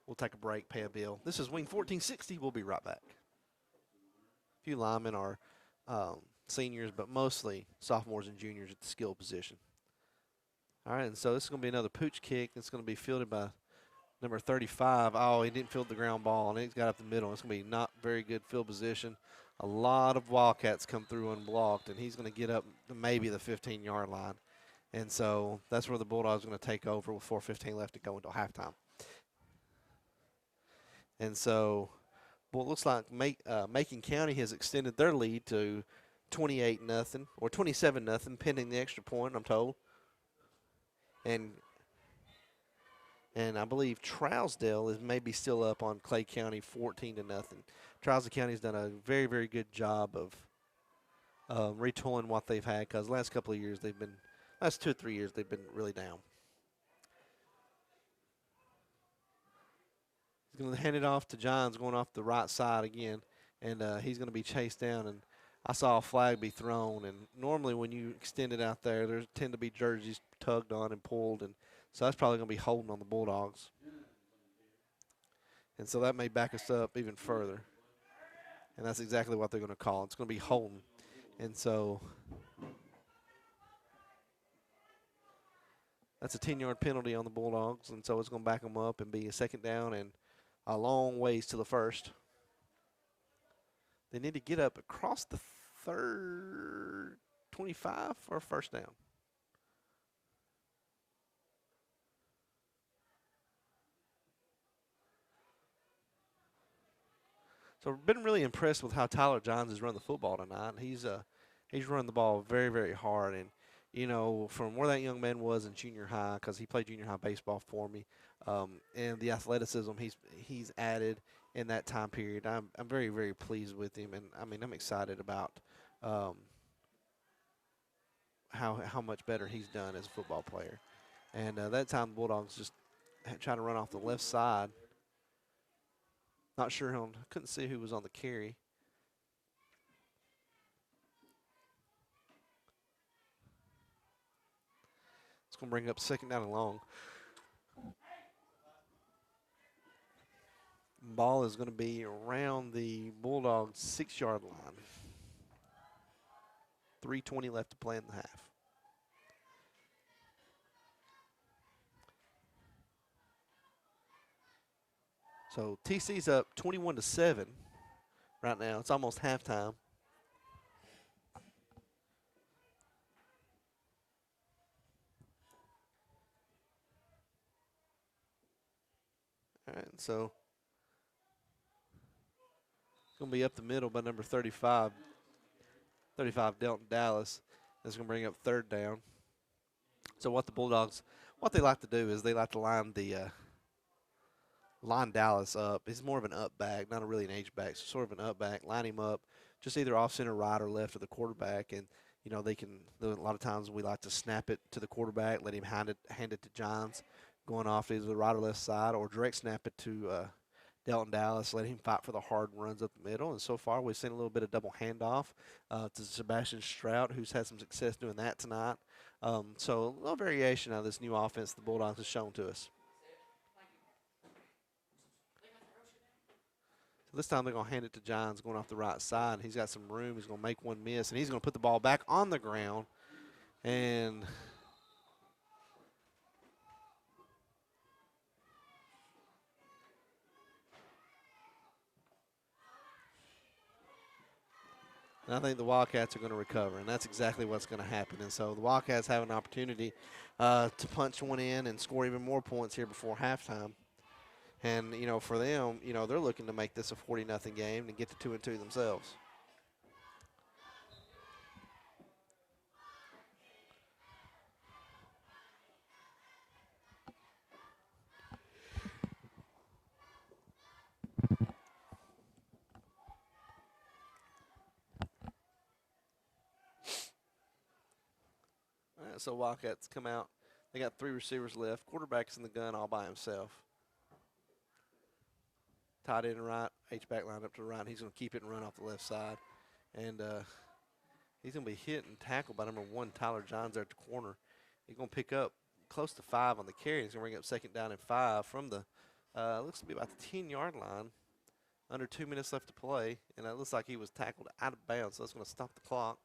We'll take a break, pay a bill. This is Wing 1460. We'll be right back. A few linemen are seniors, but mostly sophomores and juniors at the skill position. All right, and so this is going to be another pooch kick. It's going to be fielded by Number 35, he didn't field the ground ball, and he's got up the middle. It's going to be not very good field position. A lot of Wildcats come through unblocked, and he's going to get up to maybe the 15-yard line. And so that's where the Bulldogs are going to take over with 4:15 left to go until halftime. And so, well, it looks like Macon County has extended their lead to 28-0 or 27-0, pending the extra point, I'm told. And I believe Trousdale is maybe still up on Clay County 14-0. Trousdale County has done a very, very good job of retooling what they've had, because the last couple of years last 2 or 3 years, they've been really down. He's going to hand it off to Johns, going off the right side again, and he's going to be chased down. And I saw a flag be thrown, and normally when you extend it out there tend to be jerseys tugged on and pulled, and so that's probably going to be holding on the Bulldogs. And so that may back us up even further. And that's exactly what they're going to call. It's going to be holding. And so that's a 10-yard penalty on the Bulldogs, and so it's going to back them up and be a second down and a long ways to the first. They need to get up across the 25 for a first down. So I've been really impressed with how Tyler Johns has run the football tonight. He's run the ball very, very hard. And, you know, from where that young man was in junior high, because he played junior high baseball for me, and the athleticism he's added in that time period, I'm very, very pleased with him. And, I mean, I'm excited about how much better he's done as a football player. And that time the Bulldogs just trying to run off the left side. Not sure couldn't see who was on the carry. It's going to bring up second down and long. Ball is going to be around the Bulldogs' 6-yard line. 3:20 left to play in the half. So TC's up 21-7 right now. It's almost halftime. All right, so it's going to be up the middle by number 35. 35, Delton Dallas. That's going to bring up third down. So what the Bulldogs, what they like to do is they like to line Dallas up. He's more of an up back, not really an H back, so sort of an up back. Line him up, just either off center, right, or left of the quarterback. And, you know, a lot of times we like to snap it to the quarterback, let him hand it to Johns, going off either the right or left side, or direct snap it to Delton Dallas, let him fight for the hard runs up the middle. And so far we've seen a little bit of double handoff to Sebastian Strout, who's had some success doing that tonight. So a little variation out of this new offense the Bulldogs have shown to us. This time they're going to hand it to Johns going off the right side. He's got some room. He's going to make one miss, and he's going to put the ball back on the ground. And I think the Wildcats are going to recover, and that's exactly what's going to happen. And so the Wildcats have an opportunity to punch one in and score even more points here before halftime. And, you know, for them, you know, they're looking to make this a 40-0 game and get to 2-2 themselves. All right, so Wildcats come out. They got 3 receivers left. Quarterback's in the gun all by himself. Tight end right, H-back line up to the right. He's going to keep it and run off the left side. And he's going to be hit and tackled by number 1, Tyler Johns, there at the corner. He's going to pick up close to 5 on the carry. He's going to bring up second down and 5 from the, looks to be about the 10-yard line. Under 2 minutes left to play. And it looks like he was tackled out of bounds, so that's going to stop the clock.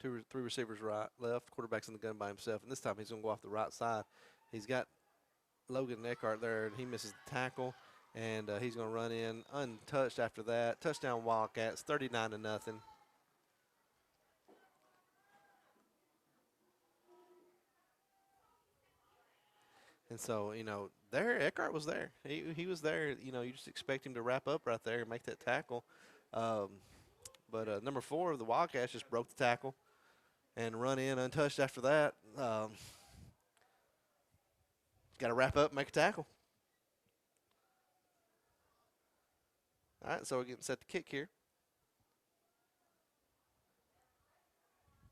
three receivers right, left. Quarterback's in the gun by himself, and this time he's going to go off the right side. He's got Logan Eckhart there, and he misses the tackle, and he's going to run in untouched after that. Touchdown Wildcats, 39-0. And so, there Eckhart was there. He was there. You just expect him to wrap up right there and make that tackle. Um, but number 4 of the Wildcats just broke the tackle and run in untouched after that. Got to wrap up and make a tackle. All right, so we're getting set to kick here.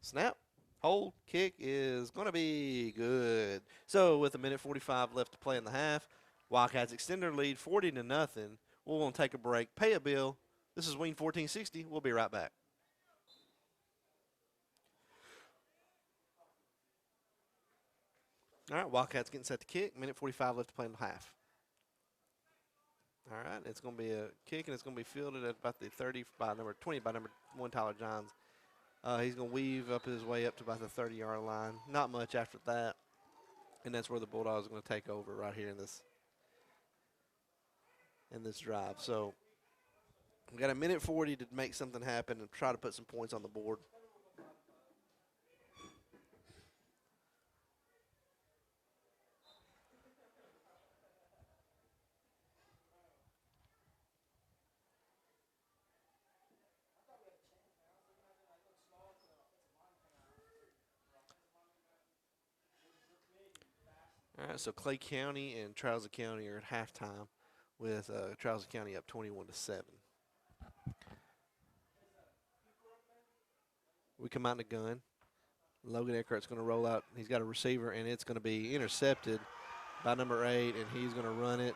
Snap. Hold. Kick is going to be good. So with 1:45 left to play in the half, Wildcats extend their lead 40-0. We're going to take a break, pay a bill. This is Wing 1460. We'll be right back. All right, Wildcats getting set to kick. 1:45 left to play in the half. All right, it's going to be a kick, and it's going to be fielded at about the 30 by number 20 by number 1, Tyler Johns. He's going to weave up his way up to about the 30-yard line. Not much after that, and that's where the Bulldogs are going to take over right here in this drive. So we got 1:40 to make something happen and try to put some points on the board. All right, so Clay County and Trouser County are at halftime with Trouser County up 21-7. We come out in the gun. Logan Eckhart's going to roll out. He's got a receiver, and it's going to be intercepted by number 8, and he's going to run it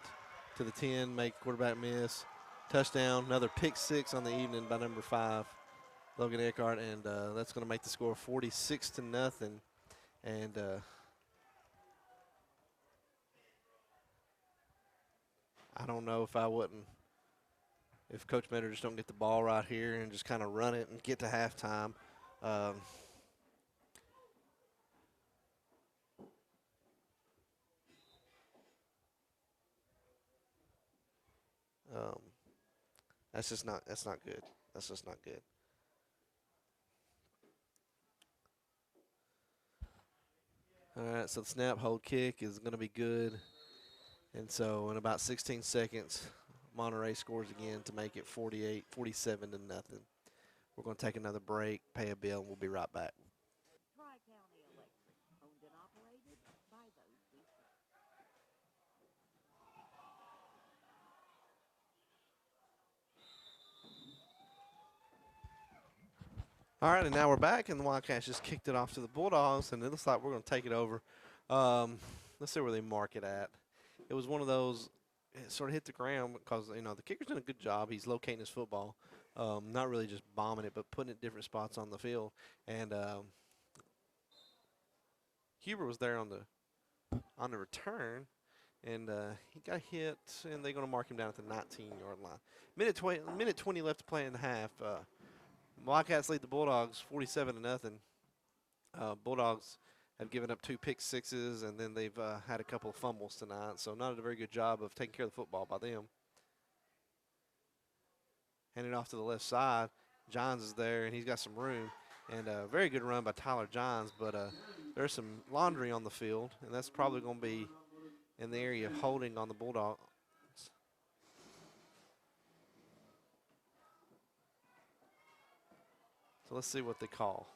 to the 10, make quarterback miss. Touchdown, another pick 6 on the evening by number 5, Logan Eckhart, and that's going to make the score 46-0. And I don't know if Coach Metter just don't get the ball right here and just kind of run it and get to halftime. That's not good. That's just not good. All right, so the snap, hold, kick is going to be good. And so in about 16 seconds, Monterey scores again to make it 47-0. We're going to take another break, pay a bill, and we'll be right back. Tri-County Electric, owned and operated by those who serve. All right, and now we're back, and the Wildcats just kicked it off to the Bulldogs, and it looks like we're going to take it over. Let's see where they mark it at. It was one of those, it sort of hit the ground because, the kicker's done a good job. He's locating his football, not really just bombing it, but putting it in different spots on the field. And Huber was there on the return, and he got hit, and they're going to mark him down at the 19-yard line. Minute 20 left to play in the half. Wildcats lead the Bulldogs 47-0. Bulldogs have given up 2 pick sixes, and then they've had a couple of fumbles tonight, so not a very good job of taking care of the football by them. Handing off to the left side. Johns is there, and he's got some room. And a very good run by Tyler Johns, but there's some laundry on the field, and that's probably going to be in the area of holding on the Bulldogs. So let's see what they call.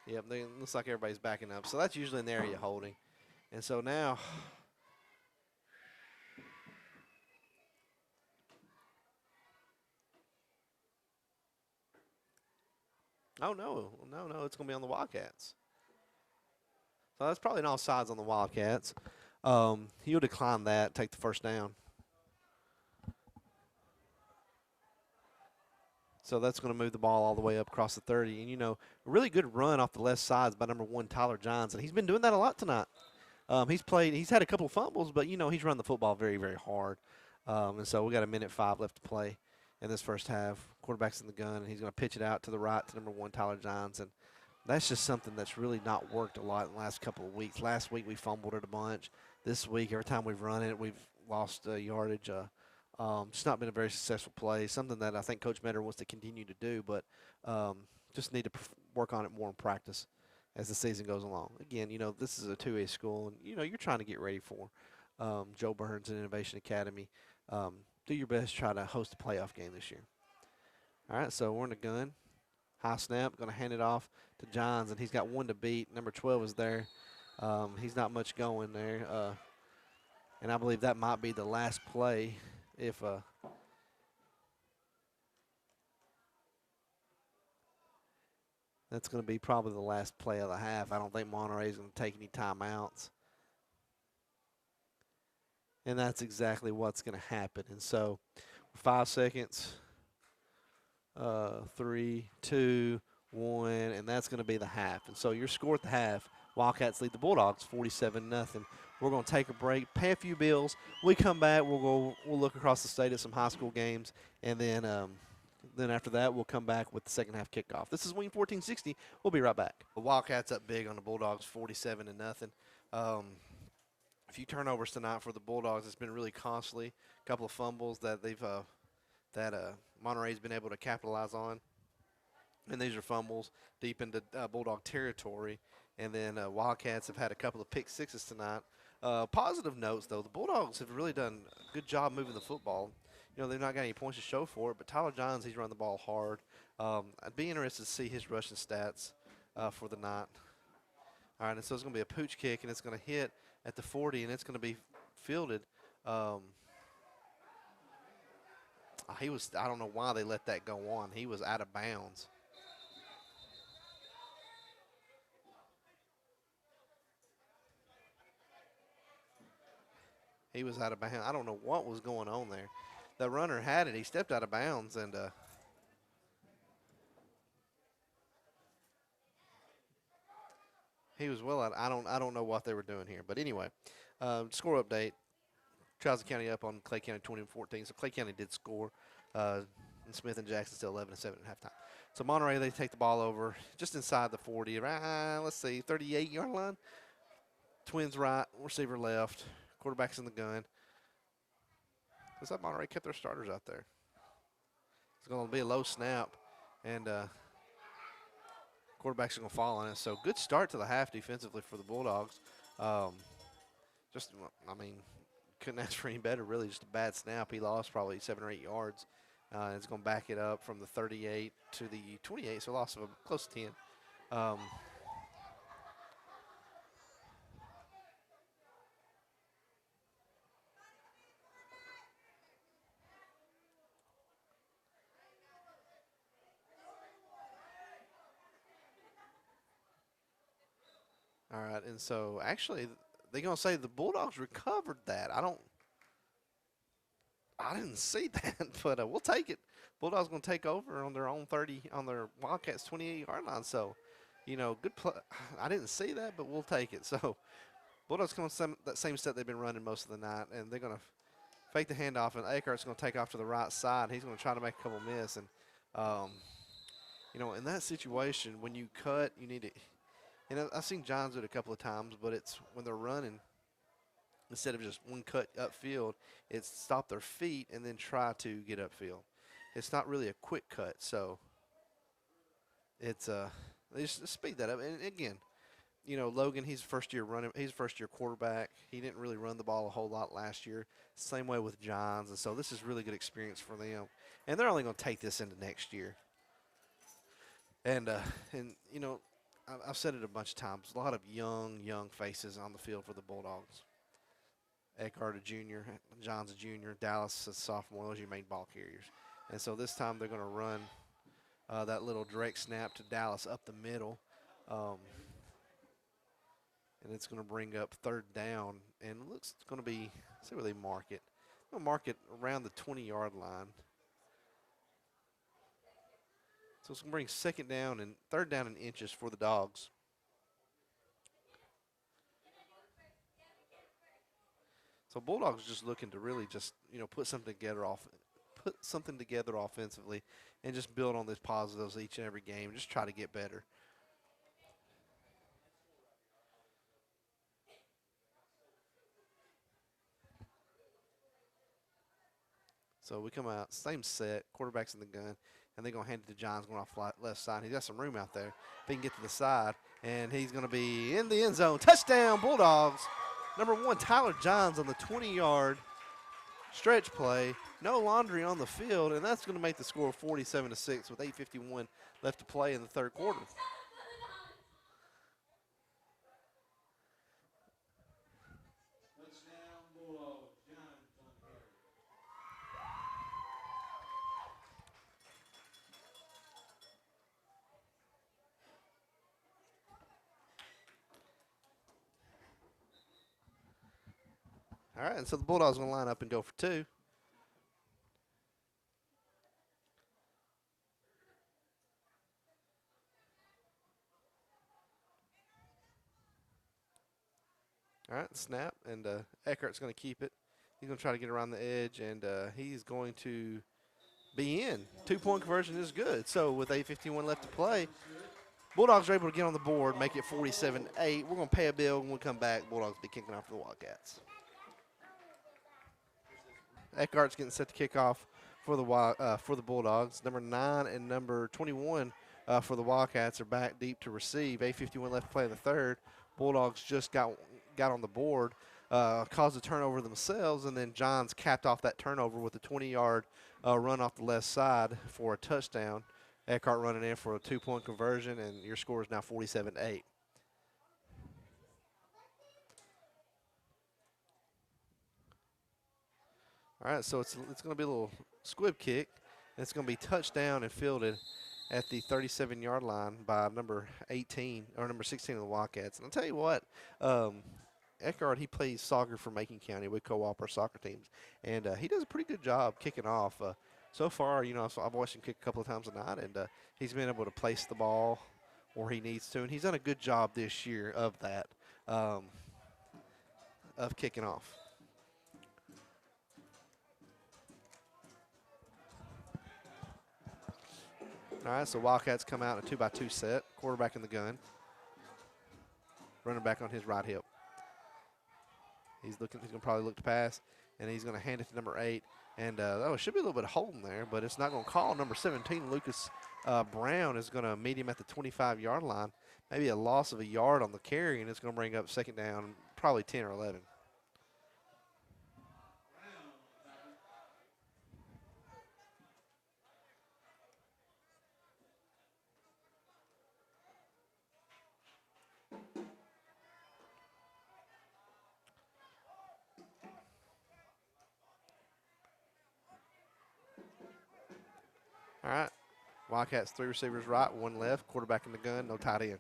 Yep, looks like everybody's backing up. So that's usually in the area holding. And so now oh, no, it's going to be on the Wildcats. So that's probably an offsides on the Wildcats. He'll decline that, take the first down. So that's going to move the ball all the way up across the 30. And, a really good run off the left sides by number 1, Tyler Johns. And he's been doing that a lot tonight. He's had a couple of fumbles, but, he's run the football very, very hard. And so we got 1:05 left to play in this first half. Quarterback's in the gun, and he's going to pitch it out to the right to number 1, Tyler Johns. And that's just something that's really not worked a lot in the last couple of weeks. Last week we fumbled it a bunch. This week, every time we've run it, we've lost yardage. It's not been a very successful play, something that I think Coach Metter wants to continue to do, but just need to work on it more in practice as the season goes along. Again, this is a 2A school, and, you're trying to get ready for Joe Burns and Innovation Academy. Do your best to try to host a playoff game this year. All right, so we're in the gun. High snap, going to hand it off to Johns, and he's got one to beat. Number 12 is there. He's not much going there. And I believe that might be the last play if that's going to be probably the last play of the half. I don't think Monterey is going to take any timeouts. And that's exactly what's going to happen. And so 5 seconds, 3, 2, 1, and that's going to be the half. And so your score at the half, Wildcats lead the Bulldogs 47-0. We're going to take a break, pay a few bills. We come back, we'll look across the state at some high school games, and then after that we'll come back with the second half kickoff. This is Wing 1460. We'll be right back. The Wildcats up big on the Bulldogs, 47-0. A few turnovers tonight for the Bulldogs. It's been really costly. A couple of fumbles that Monterey's been able to capitalize on. And these are fumbles deep into Bulldog territory. And then Wildcats have had a couple of pick sixes tonight. Positive notes, though, the Bulldogs have really done a good job moving the football. They've not got any points to show for it, but Tyler Johns, he's run the ball hard. I'd be interested to see his rushing stats for the night. All right, and so it's going to be a pooch kick, and it's going to hit at the 40, and it's going to be fielded. I don't know why they let that go on. He was out of bounds. He was out of bounds. I don't know what was going on there. The runner had it. He stepped out of bounds, and he was well out. I don't know what they were doing here. But anyway, score update. Charles County up on Clay County 20-14. So Clay County did score. And Smith and Jackson still 11-7 at halftime. So Monterey, they take the ball over just inside the 40. Let's see, 38-yard line. Twins right, receiver left. Quarterback's in the gun. Looks like Monterey kept their starters out there. It's going to be a low snap, and quarterback's going to fall on it. So good start to the half defensively for the Bulldogs. Couldn't ask for any better, really. Just a bad snap. He lost probably 7 or 8 yards. It's going to back it up from the 38 to the 28, so loss of close to 10. All right, and so actually they're going to say the Bulldogs recovered that. I didn't see that, but we'll take it. Bulldogs going to take over on their own 30, on their Wildcats 28-yard line. So, good play. I didn't see that, but we'll take it. So, Bulldogs come on that same set they've been running most of the night, and they're going to fake the handoff, and Akert's going to take off to the right side. He's going to try to make a couple miss. And, in that situation, when you cut, you need to – and I've seen Johns do it a couple of times, but it's when they're running, instead of just one cut upfield, it's stop their feet and then try to get upfield. It's not really a quick cut, so it's they just speed that up. And again, Logan, he's first year quarterback. He didn't really run the ball a whole lot last year. Same way with Johns, and so this is really good experience for them. And they're only going to take this into next year. And I've said it a bunch of times. A lot of young faces on the field for the Bulldogs. Eckhart a junior, Johns a junior, Dallas a sophomore. Those are your main ball carriers. And so this time they're going to run that little direct snap to Dallas up the middle. And it's going to bring up third down. And it looks it's going to be, let's see where they mark it. They'll mark it around the 20-yard line. So it's going to bring third down in inches for the Dogs. So Bulldogs just looking to really just, put something together put something together offensively and just build on these positives each and every game. Just try to get better. So we come out, same set, quarterback's in the gun, and they're going to hand it to Johns going off left side. He's got some room out there. If he can get to the side, and he's going to be in the end zone. Touchdown, Bulldogs. Number 1, Tyler Johns on the 20-yard stretch play. No laundry on the field, and that's going to make the score 47-6 with 8:51 left to play in the third quarter. All right, and so the Bulldogs going to line up and go for 2. All right, snap, and Eckhart's going to keep it. He's going to try to get around the edge, and he's going to be in. 2-point conversion is good. So with 8:51 left to play, Bulldogs are able to get on the board, make it 47-8. We're going to pay a bill when we come back. Bulldogs will be kicking off for the Wildcats. Eckhart's getting set to kick off for the Bulldogs. Number 9 and number 21 for the Wildcats are back deep to receive. 8:51 left to play in the third. Bulldogs just got on the board, caused a turnover themselves, and then Johns capped off that turnover with a 20-yard run off the left side for a touchdown. Eckhart running in for a 2-point conversion, and your score is now 47-8. All right, so it's going to be a little squib kick, and it's going to be touchdown and fielded at the 37-yard line by number 18 or number 16 of the Wildcats. And I'll tell you what, Eckhart, he plays soccer for Macon County. We co-op our soccer teams, and he does a pretty good job kicking off. So far, I've watched him kick a couple of times a night, and he's been able to place the ball where he needs to, and he's done a good job this year of that, of kicking off. All right, so Wildcats come out in a 2-by-2 set. Quarterback in the gun. Running back on his right hip. He's going to probably look to pass, and he's going to hand it to number 8. And it should be a little bit of holding there, but it's not going to call. Number 17, Lucas Brown, is going to meet him at the 25-yard line. Maybe a loss of a yard on the carry, and it's going to bring up second down, probably 10 or 11. All right, Wildcats 3 receivers right, 1 left, quarterback in the gun, no tight end.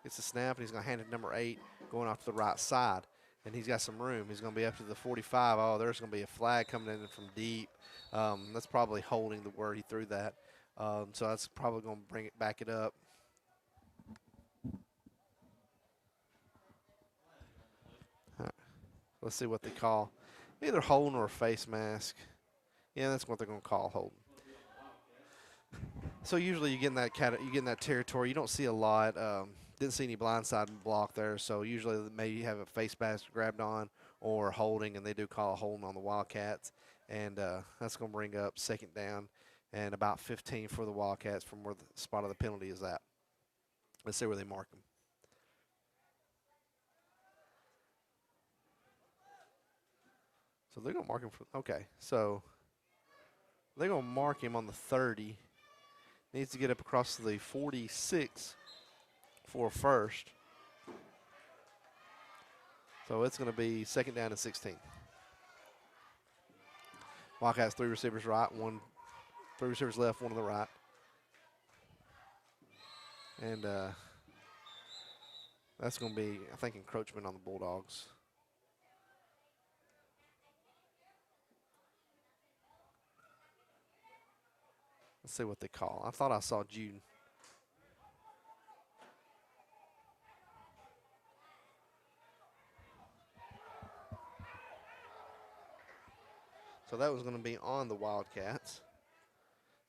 Gets the snap, and he's going to hand it to number 8, going off to the right side. And he's got some room. He's going to be up to the 45. Oh, there's going to be a flag coming in from deep. That's probably holding the word he threw that. So that's probably going to back it up. Right. Let's see what they call. Either holding or a face mask. Yeah, that's what they're going to call holding. So usually you get in that territory. You don't see a lot. Didn't see any blindside block there. So usually maybe you have a face mask grabbed on or holding, and they do call a holding on the Wildcats. And that's going to bring up second down and about 15 for the Wildcats from where the spot of the penalty is at. Let's see where they mark them. So they're going to mark him for – okay. So they're going to mark him on the 30. Needs to get up across to the 46 for first. So it's going to be second down and 16. Wildcats 3 receivers right, 3 receivers left, 1 on the right. And that's going to be, I think, encroachment on the Bulldogs. Let's see what they call. I thought I saw Jude. that was going to be on the Wildcats.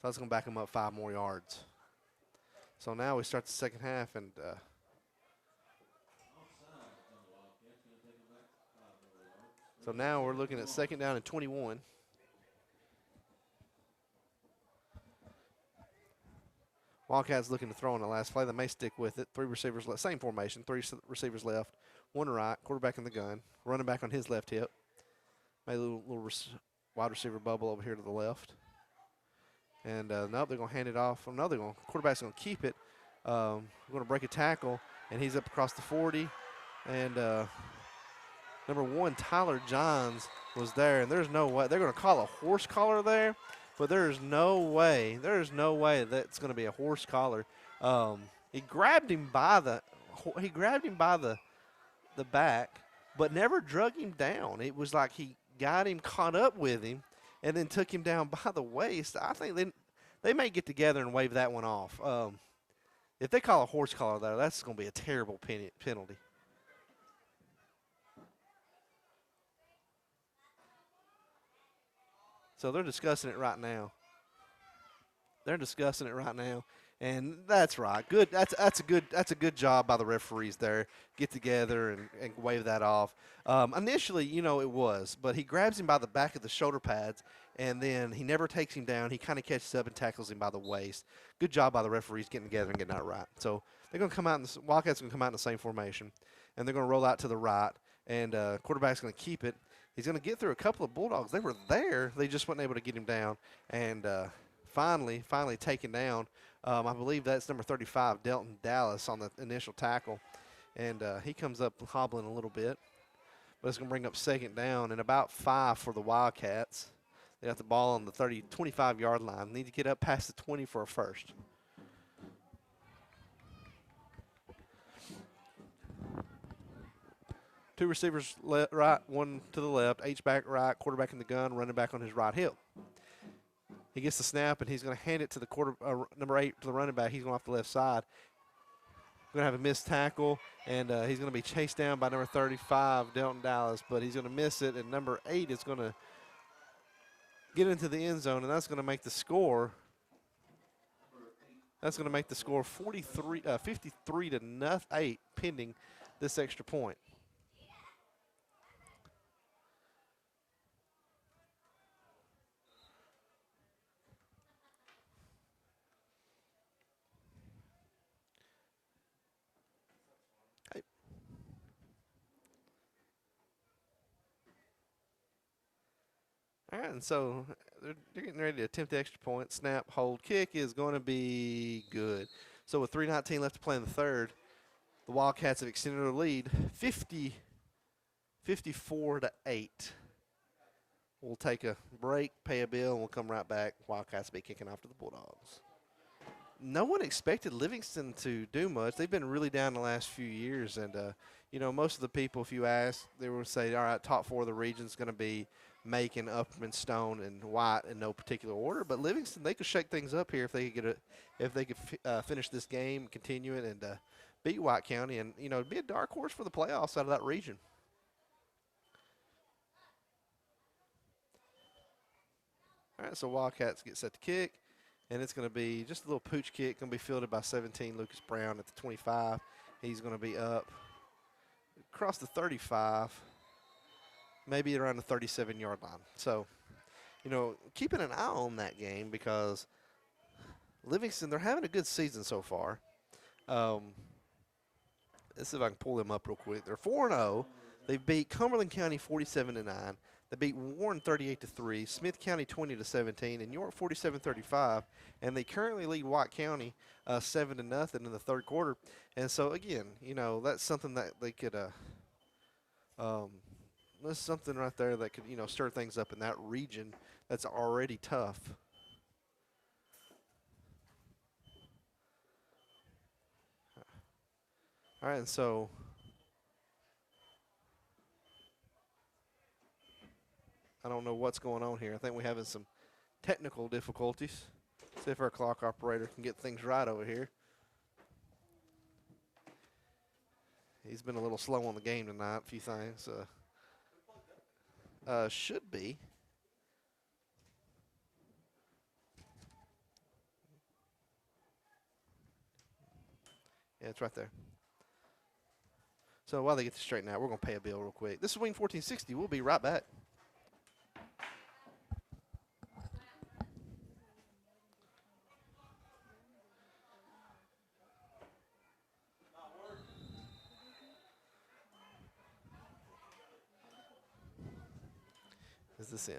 So that's going to back them up 5 more yards. So now we start the second half, and so now we're looking at second down and 21. Wildcats looking to throw on the last play. They may stick with it. 3 receivers left. Same formation. 3 receivers left. 1 right. Quarterback in the gun. Running back on his left hip. Maybe a little wide receiver bubble over here to the left. And nope, they're going to hand it off. Oh, no, quarterback's going to keep it. We're going to break a tackle, and he's up across the 40. And number 1, Tyler Johns, was there. And there's no way. They're going to call a horse collar there. But there's no way that's going to be a horse collar. He grabbed him by the back, but never drug him down. It was like he got him, caught up with him, and then took him down by the waist. I think they may get together and wave that one off. If they call a horse collar there, that's going to be a terrible penalty. So they're discussing it right now. And that's right. Good. That's a good job by the referees there. Get together and wave that off. Initially, it was, but he grabs him by the back of the shoulder pads, and then he never takes him down. He kind of catches up and tackles him by the waist. Good job by the referees getting together and getting that right. So they're going to come out. Wildcats are going to come out in the same formation, and they're going to roll out to the right, and quarterback's going to keep it. He's going to get through a couple of Bulldogs. They were there. They just weren't able to get him down. And finally taken down. I believe that's number 35, Delton Dallas, on the initial tackle. And he comes up hobbling a little bit. But it's going to bring up second down and about 5 for the Wildcats. They got the ball on the 25-yard line. Need to get up past the 20 for a first. Two receivers right, 1 to the left, H-back right, quarterback in the gun, running back on his right hip. He gets the snap, and he's going to hand it to the number 8 to the running back. He's going off the left side. Going to have a missed tackle, and he's going to be chased down by number 35, Delton Dallas, but he's going to miss it, and number 8 is going to get into the end zone, and that's going to make the score. That's going to make the score 53 to 8, pending this extra point. All right, and so they're getting ready to attempt the extra point. Snap, hold, kick is going to be good. So with 3:19 left to play in the third, the Wildcats have extended their lead 54 to 8. We'll take a break, pay a bill, and we'll come right back. Wildcats will be kicking off to the Bulldogs. No one expected Livingston to do much. They've been really down the last few years, and most of the people, if you ask, they would say, all right, top 4 of the region is going to be Macon, Upperman, Stone, and White in no particular order. But Livingston, they could shake things up here if they could finish this game, continue it, and beat White County, and be a dark horse for the playoffs out of that region. All right, so Wildcats get set to kick, and it's going to be just a little pooch kick. Going to be fielded by 17, Lucas Brown at the 25. He's going to be up across the 35. Maybe around the 37-yard line. So, keeping an eye on that game because Livingston, they're having a good season so far. Let's see if I can pull them up real quick. They're 4-0. They beat Cumberland County 47-9. They beat Warren 38-3, Smith County 20-17, and York 47-35. And they currently lead White County 7-0 in the third quarter. And so again, that's something that they could. That's something right there that could, stir things up in that region that's already tough. All right, and so I don't know what's going on here. I think we're having some technical difficulties. See if our clock operator can get things right over here. He's been a little slow on the game tonight, a few things. Should be. Yeah, it's right there. So while they get this straightened out, we're going to pay a bill real quick. This is Wing 1460. We'll be right back. Is this in?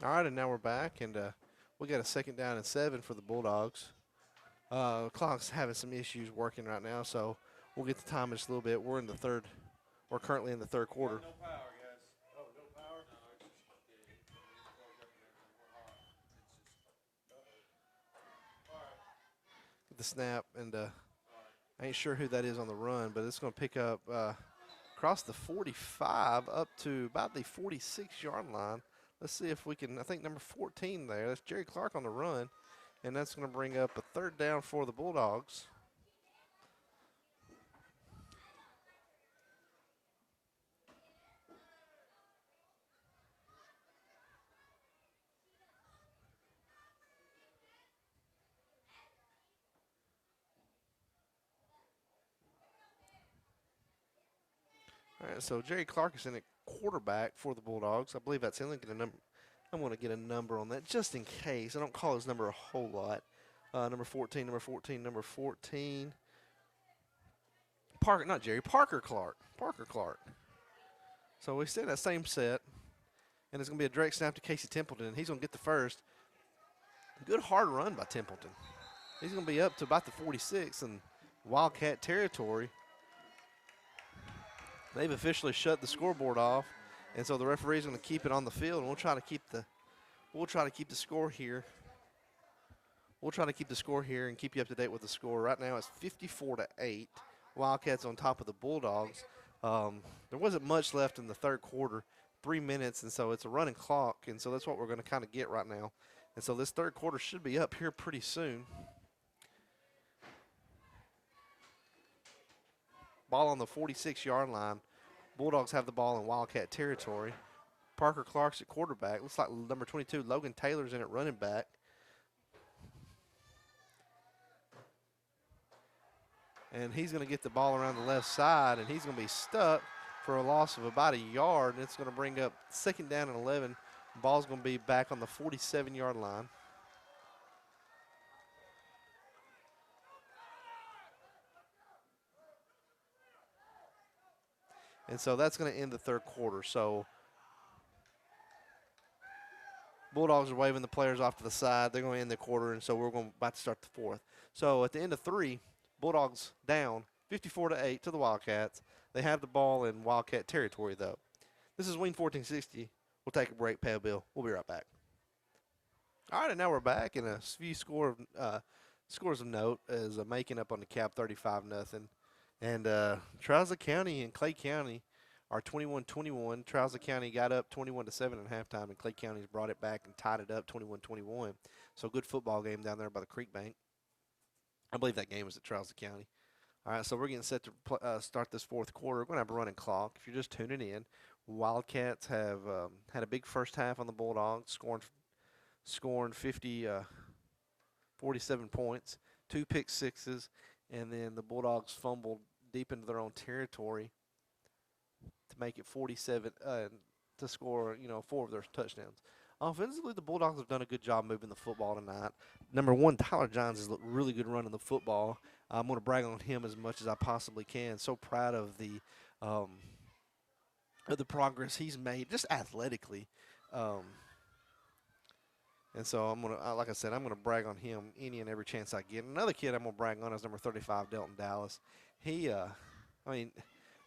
All right, and now we're back, and we got a 2nd down and 7 for the Bulldogs. Clock's having some issues working right now, so we'll get the time in just a little bit. We're in the third. We're currently in the third quarter. No power, guys. Oh, no power? No, it's just, Get the snap, and I ain't sure who that is on the run, but it's going to pick up across the 45 up to about the 46-yard line. Let's see if we can. I think number 14 there. That's Jerry Clark on the run, and that's going to bring up a 3rd down for the Bulldogs. All right, so Jerry Clark is in at quarterback for the Bulldogs. I believe that's him. I'm going to get a number on that just in case. I don't call his number a whole lot. Number 14, number 14, number 14. Parker, not Jerry, Parker Clark. Parker Clark. So we stay in that same set, and it's going to be a direct snap to Casey Templeton. He's going to get the first. Good hard run by Templeton. He's going to be up to about the 46 in Wildcat territory. They've officially shut the scoreboard off, and so the referee's going to keep it on the field, and we'll try to keep the score here. We'll try to keep the score here and keep you up to date with the score. Right now it's 54-8. Wildcats on top of the Bulldogs. There wasn't much left in the third quarter, 3 minutes, and so it's a running clock, and so that's what we're going to kind of get right now. And so this third quarter should be up here pretty soon. Ball on the 46-yard line. Bulldogs have the ball in Wildcat territory. Parker Clark's at quarterback. Looks like number 22, Logan Taylor's in at running back. And he's going to get the ball around the left side, and he's going to be stuck for a loss of about a yard. And it's going to bring up 2nd down and 11. Ball's going to be back on the 47-yard line. And so that's going to end the third quarter. So Bulldogs are waving the players off to the side. They're going to end the quarter, and so we're about to start the fourth. So at the end of 3, Bulldogs down 54-8 to the Wildcats. They have the ball in Wildcat territory, though. This is Wing 1460. We'll take a break, pay a bill. We'll be right back. All right, and now we're back, and a few scores of note is making up on the cap 35-0. And Trousa County and Clay County are 21-21. Trousa County got up 21-7 at halftime, and Clay County's brought it back and tied it up 21-21. So good football game down there by the creek bank. I believe that game was at Trousa County. All right, so we're getting set to start this fourth quarter. We're going to have a running clock. If you're just tuning in, Wildcats have had a big first half on the Bulldogs, scoring 47 points, 2 pick sixes, and then the Bulldogs fumbled deep into their own territory to make it 47 to score, 4 of their touchdowns. Offensively, the Bulldogs have done a good job moving the football tonight. Number 1, Tyler Johns has looked really good running the football. I'm going to brag on him as much as I possibly can. So proud of the progress he's made, just athletically. And so I'm gonna, like I said, I'm gonna brag on him any and every chance I get. Another kid I'm gonna brag on is number 35, Delton Dallas. He, there's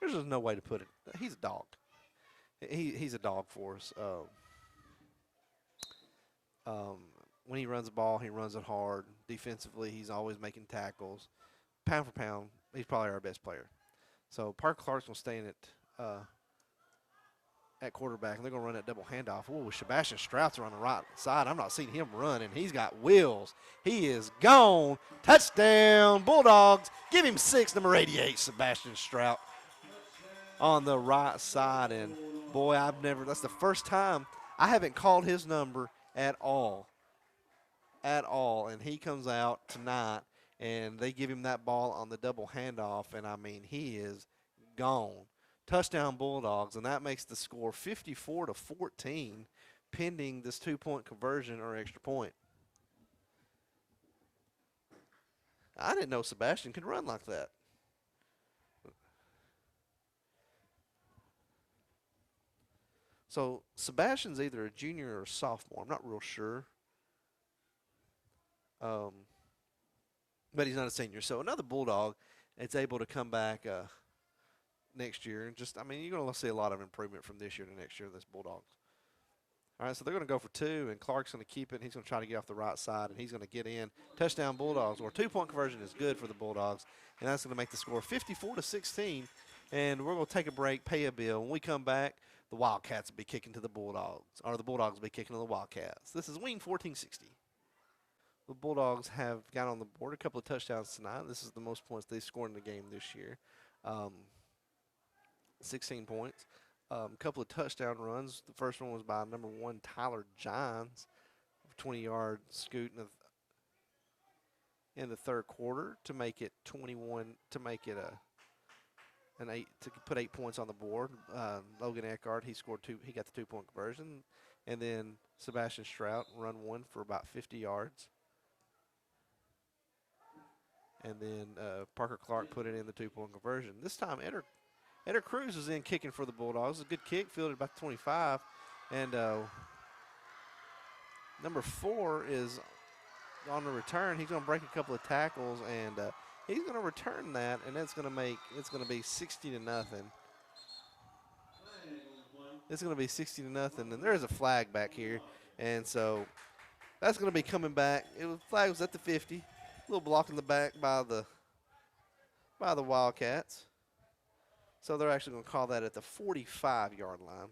just no way to put it. He's a dog. He's a dog for us. When he runs the ball, he runs it hard. Defensively, he's always making tackles. Pound for pound, he's probably our best player. So Parker Clark's gonna stay in it. at quarterback, and they're going to run that double handoff. Oh, Sebastian Strout's on the right side. I'm not seeing him run, and he's got wheels. He is gone. Touchdown, Bulldogs. Give him 6, number 88, Sebastian Strout on the right side. And, boy, that's the first time I haven't called his number at all. And he comes out tonight, and they give him that ball on the double handoff, and, I mean, he is gone. Touchdown Bulldogs, and that makes the score 54-14, pending this 2-point conversion or extra point. I didn't know Sebastian could run like that. So Sebastian's either a junior or a sophomore. I'm not real sure. But he's not a senior. So another Bulldog is able to come back next year. And just, I mean, you're going to see a lot of improvement from this year to next year in this Bulldogs. All right, so they're going to go for 2, and Clark's going to keep it. And he's going to try to get off the right side, and he's going to get in. Touchdown Bulldogs, or 2-point conversion is good for the Bulldogs, and that's going to make the score 54-16. And we're going to take a break, pay a bill. When we come back, the Wildcats will be kicking to the Bulldogs, or the Bulldogs will be kicking to the Wildcats. This is Wing 1460. The Bulldogs have got on the board a couple of touchdowns tonight. This is the most points they've scored in the game this year. 16 points. A couple of touchdown runs. The first one was by number 1, Tyler Johns, 20-yard scoot in the third quarter to make it 21, to make it an 8, to put 8 points on the board. Logan Eckhart, he scored 2. He got the 2-point conversion, and then Sebastian Strout run 1 for about 50 yards. And then Parker Clark put it in the 2-point conversion. This time, Eder Cruz is in kicking for the Bulldogs. A good kick, fielded about 25. And number 4 is on the return. He's going to break a couple of tackles, and he's going to return that, and it's going to be 60-0. It's going to be 60-0, and there's a flag back here, and so that's going to be coming back. Flag was at the 50. A little block in the back by the Wildcats. So they're actually going to call that at the 45-yard line.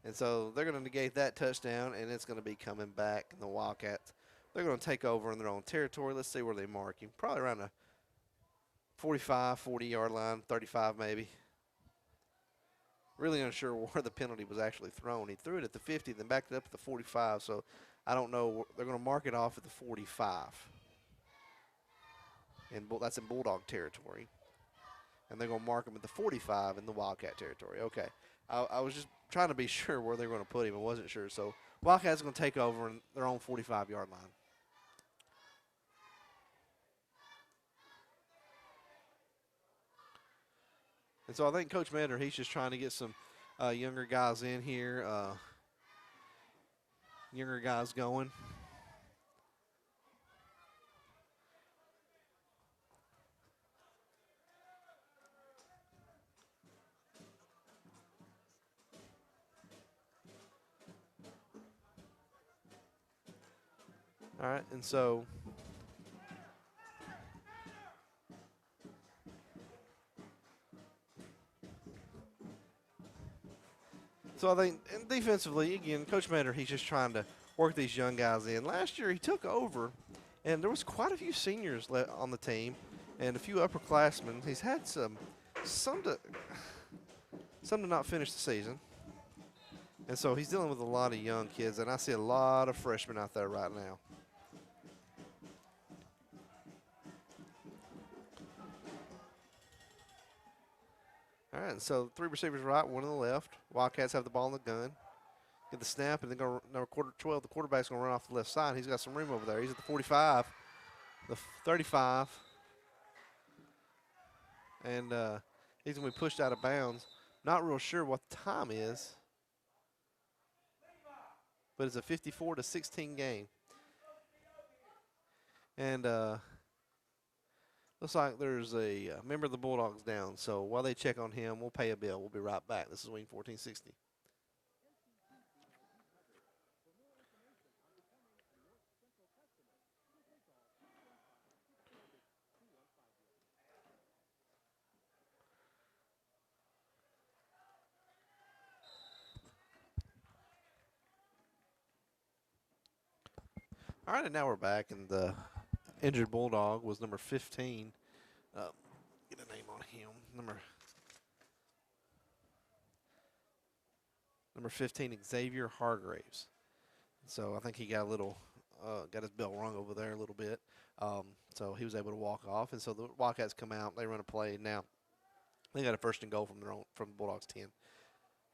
And so they're going to negate that touchdown, and it's going to be coming back. And the Wildcats, they're going to take over in their own territory. Let's see where they mark him. Probably around a 45, 40-yard line, 35 maybe. Really unsure where the penalty was actually thrown. He threw it at the 50, then backed it up at the 45. So I don't know. They're going to mark it off at the 45. And that's in Bulldog territory. And they're going to mark him at the 45 in the Wildcat territory. Okay. I was just trying to be sure where they were going to put him. I wasn't sure. So Wildcats going to take over in their own 45-yard line. And so I think Coach Mander, he's just trying to get some younger guys in here, younger guys going. All right, and so I think and defensively, again, Coach Mander, he's just trying to work these young guys in. Last year he took over, and there was quite a few seniors on the team and a few upperclassmen. He's had some to not finish the season. And so he's dealing with a lot of young kids, and I see a lot of freshmen out there right now. All right, so 3 receivers right, 1 on the left. Wildcats have the ball in the gun. Get the snap, and then go number 12. The quarterback's going to run off the left side. He's got some room over there. He's at the 45, the 35. And he's going to be pushed out of bounds. Not real sure what the time is, but it's a 54-16 game. And looks like there's a member of the Bulldogs down. So while they check on him, we'll pay a bill. We'll be right back. This is Wing 1460. All right, and now we're back, and the injured Bulldog was number 15. Get a name on him. Number 15, Xavier Hargraves. So I think he got a little, got his bell rung over there a little bit. So he was able to walk off, and so the Wildcats come out. They run a play. Now they got a first and goal from from the Bulldogs 10.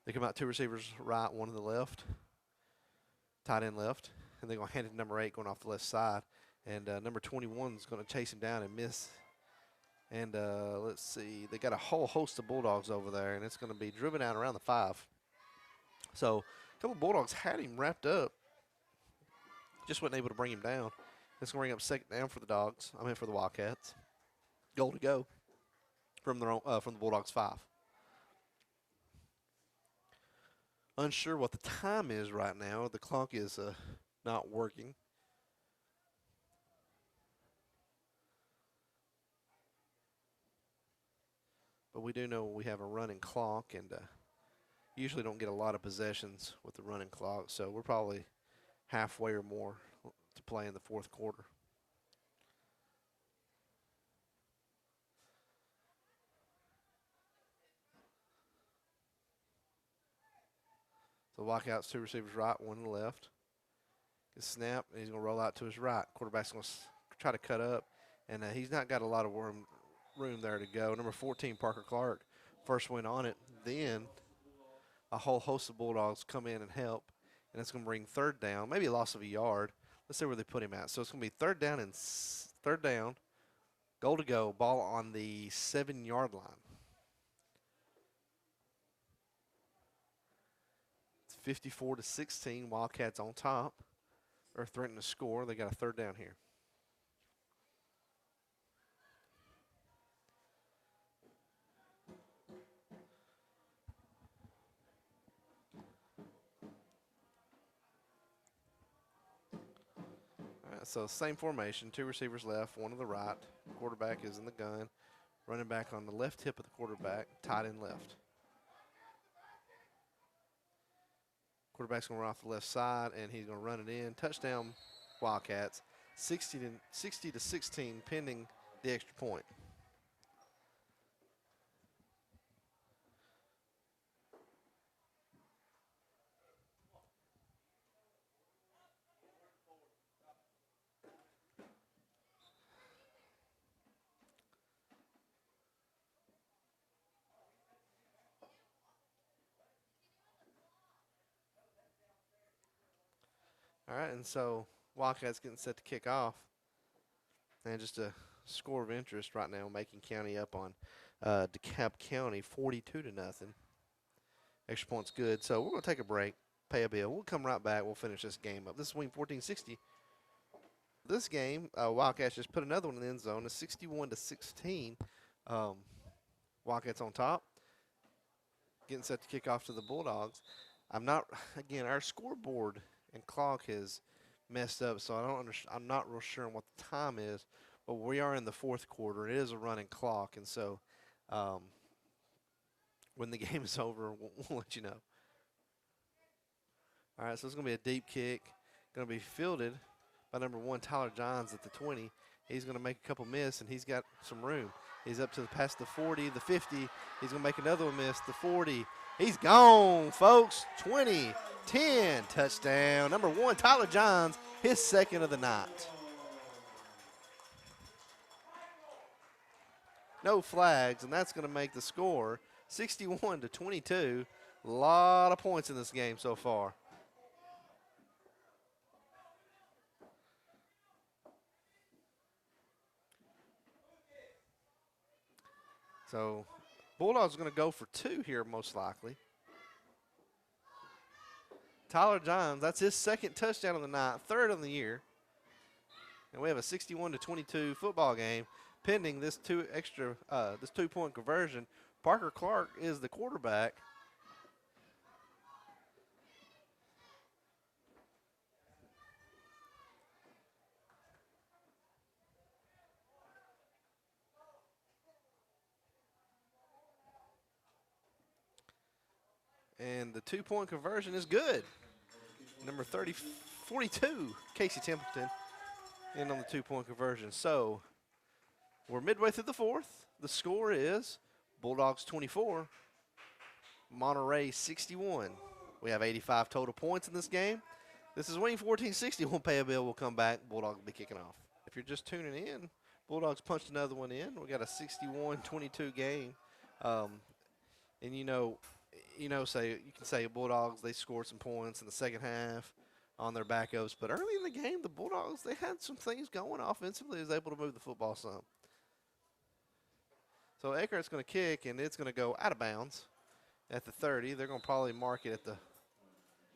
They come out 2 receivers right, 1 to the left, tight end left, and they're going to hand it to number 8 going off the left side. And number 21 is going to chase him down and miss. And let's see, they got a whole host of Bulldogs over there, and it's going to be driven out around the 5. So a couple Bulldogs had him wrapped up, just wasn't able to bring him down. It's going to bring up second down for the Wildcats. Goal to go from the Bulldogs 5. Unsure what the time is right now. The clock is not working. But we do know we have a running clock, and usually don't get a lot of possessions with the running clock. So we're probably halfway or more to play in the 4th quarter. So Wildcats 2 receivers right, 1 to the left. Gets snap, and he's going to roll out to his right. Quarterback's going to try to cut up, and he's not got a lot of room there to go. Number 14, Parker Clark, first went on it. Then a whole host of Bulldogs come in and help, and it's going to bring 3rd down, maybe a loss of a yard. Let's see where they put him at. So it's going to be 3rd down, goal to go, ball on the 7-yard line. It's 54-16, Wildcats on top, or threatening to score. They got a 3rd down here. All right, so same formation, 2 receivers left, 1 to the right. Quarterback is in the gun. Running back on the left hip of the quarterback, tight end left. Quarterback's going to run off the left side, and he's going to run it in. Touchdown, Wildcats, 60-16, pending the extra point. All right, and so Wildcats getting set to kick off. And just a score of interest right now, Macon County up on DeKalb County 42-0. Extra point's good. So we're going to take a break, pay a bill. We'll come right back. We'll finish this game up. This is Wing 1460. This game, Wildcats just put another one in the end zone. It's 61-16. Wildcats on top. Getting set to kick off to the Bulldogs. Again, our scoreboard and clock has messed up, so I'm not real sure on what the time is, but we are in the 4th quarter. It is a running clock, and so when the game is over, we'll let you know. All right, so it's going to be a deep kick. Going to be fielded by number 1, Tyler Johns at the 20. He's going to make a couple miss, and he's got some room. He's up to past the 40, the 50. He's going to make another one miss, the 40. He's gone, folks. 20, 10, touchdown. Number 1, Tyler Johns, his 2nd of the night. No flags, and that's going to make the score 61-22. A lot of points in this game so far. So Bulldogs are going to go for 2 here most likely. Tyler Johns, that's his 2nd touchdown of the night, 3rd of the year. And we have a 61-22 football game pending this 2-point conversion. Parker Clark is the quarterback. And the 2-point conversion is good. Number 42, Casey Templeton, in on the 2-point conversion. So we're midway through the fourth. The score is Bulldogs 24, Monterey 61. We have 85 total points in this game. This is Wing 1460. We'll pay a bill. We'll come back. Bulldogs will be kicking off. If you're just tuning in, Bulldogs punched another one in. We got a 61-22 game. And say you can say Bulldogs, they scored some points in the second half on their backups, but early in the game, the Bulldogs, they had some things going offensively. They was able to move the football some. So Eckhart's going to kick, and it's going to go out of bounds at the 30. They're going to probably mark it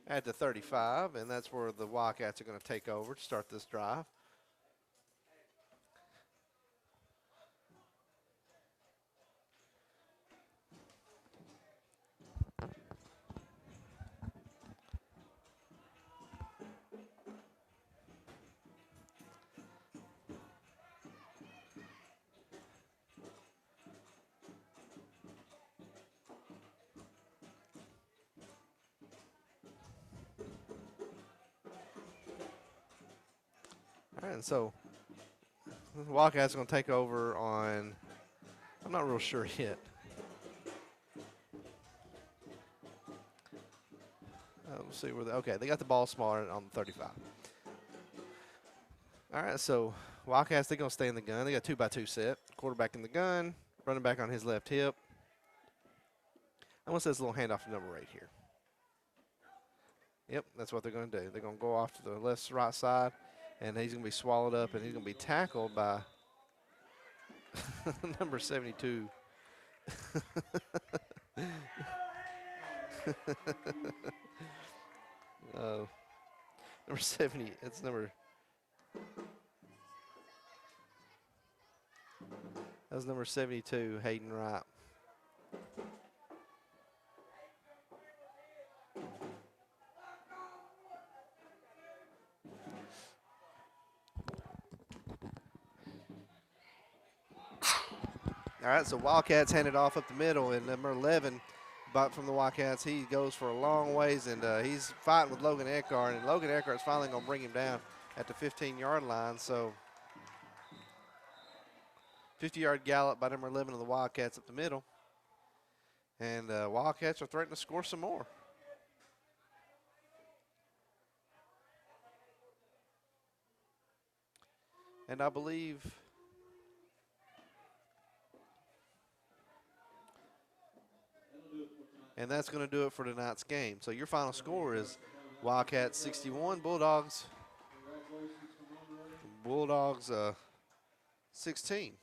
at the 35, and that's where the Wildcats are going to take over to start this drive. All right, and so the Wildcats are going to take over on, I'm not real sure yet. We'll see where okay, they got the ball smaller on the 35. All right, so Wildcats, they're going to stay in the gun. They got 2-by-2 set. Quarterback in the gun, running back on his left hip. I'm going to say this little handoff to number 8 here. Yep, that's what they're going to do. They're going to go off to the right side, and he's going to be swallowed up, and he's going to be tackled by number 72. Number 70, it's number. That was number 72, Hayden Wright. All right, so Wildcats handed off up the middle, and number 11, back from the Wildcats, he goes for a long ways, and he's fighting with Logan Eckhart, and Logan Eckhart's finally going to bring him down at the 15-yard line. So 50-yard gallop by number 11 of the Wildcats up the middle, and Wildcats are threatening to score some more. And I believe and that's going to do it for tonight's game. So your final score is Wildcats 61, Bulldogs 16.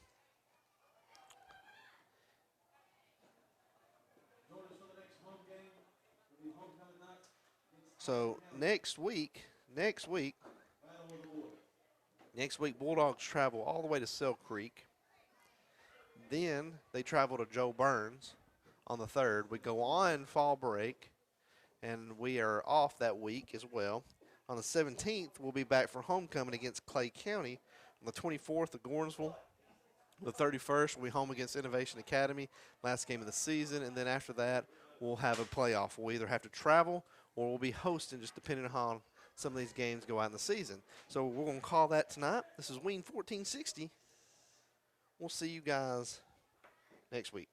So next week, Bulldogs travel all the way to Sell Creek. Then they travel to Joe Burns on the 3rd. We go on fall break, and we are off that week as well. On the 17th, we'll be back for homecoming against Clay County. On the 24th, at Gordonsville. The 31st, we'll be home against Innovation Academy, last game of the season. And then after that, we'll have a playoff. We'll either have to travel or we'll be hosting, just depending on how some of these games go out in the season. So we're going to call that tonight. This is Wing 1460. We'll see you guys next week.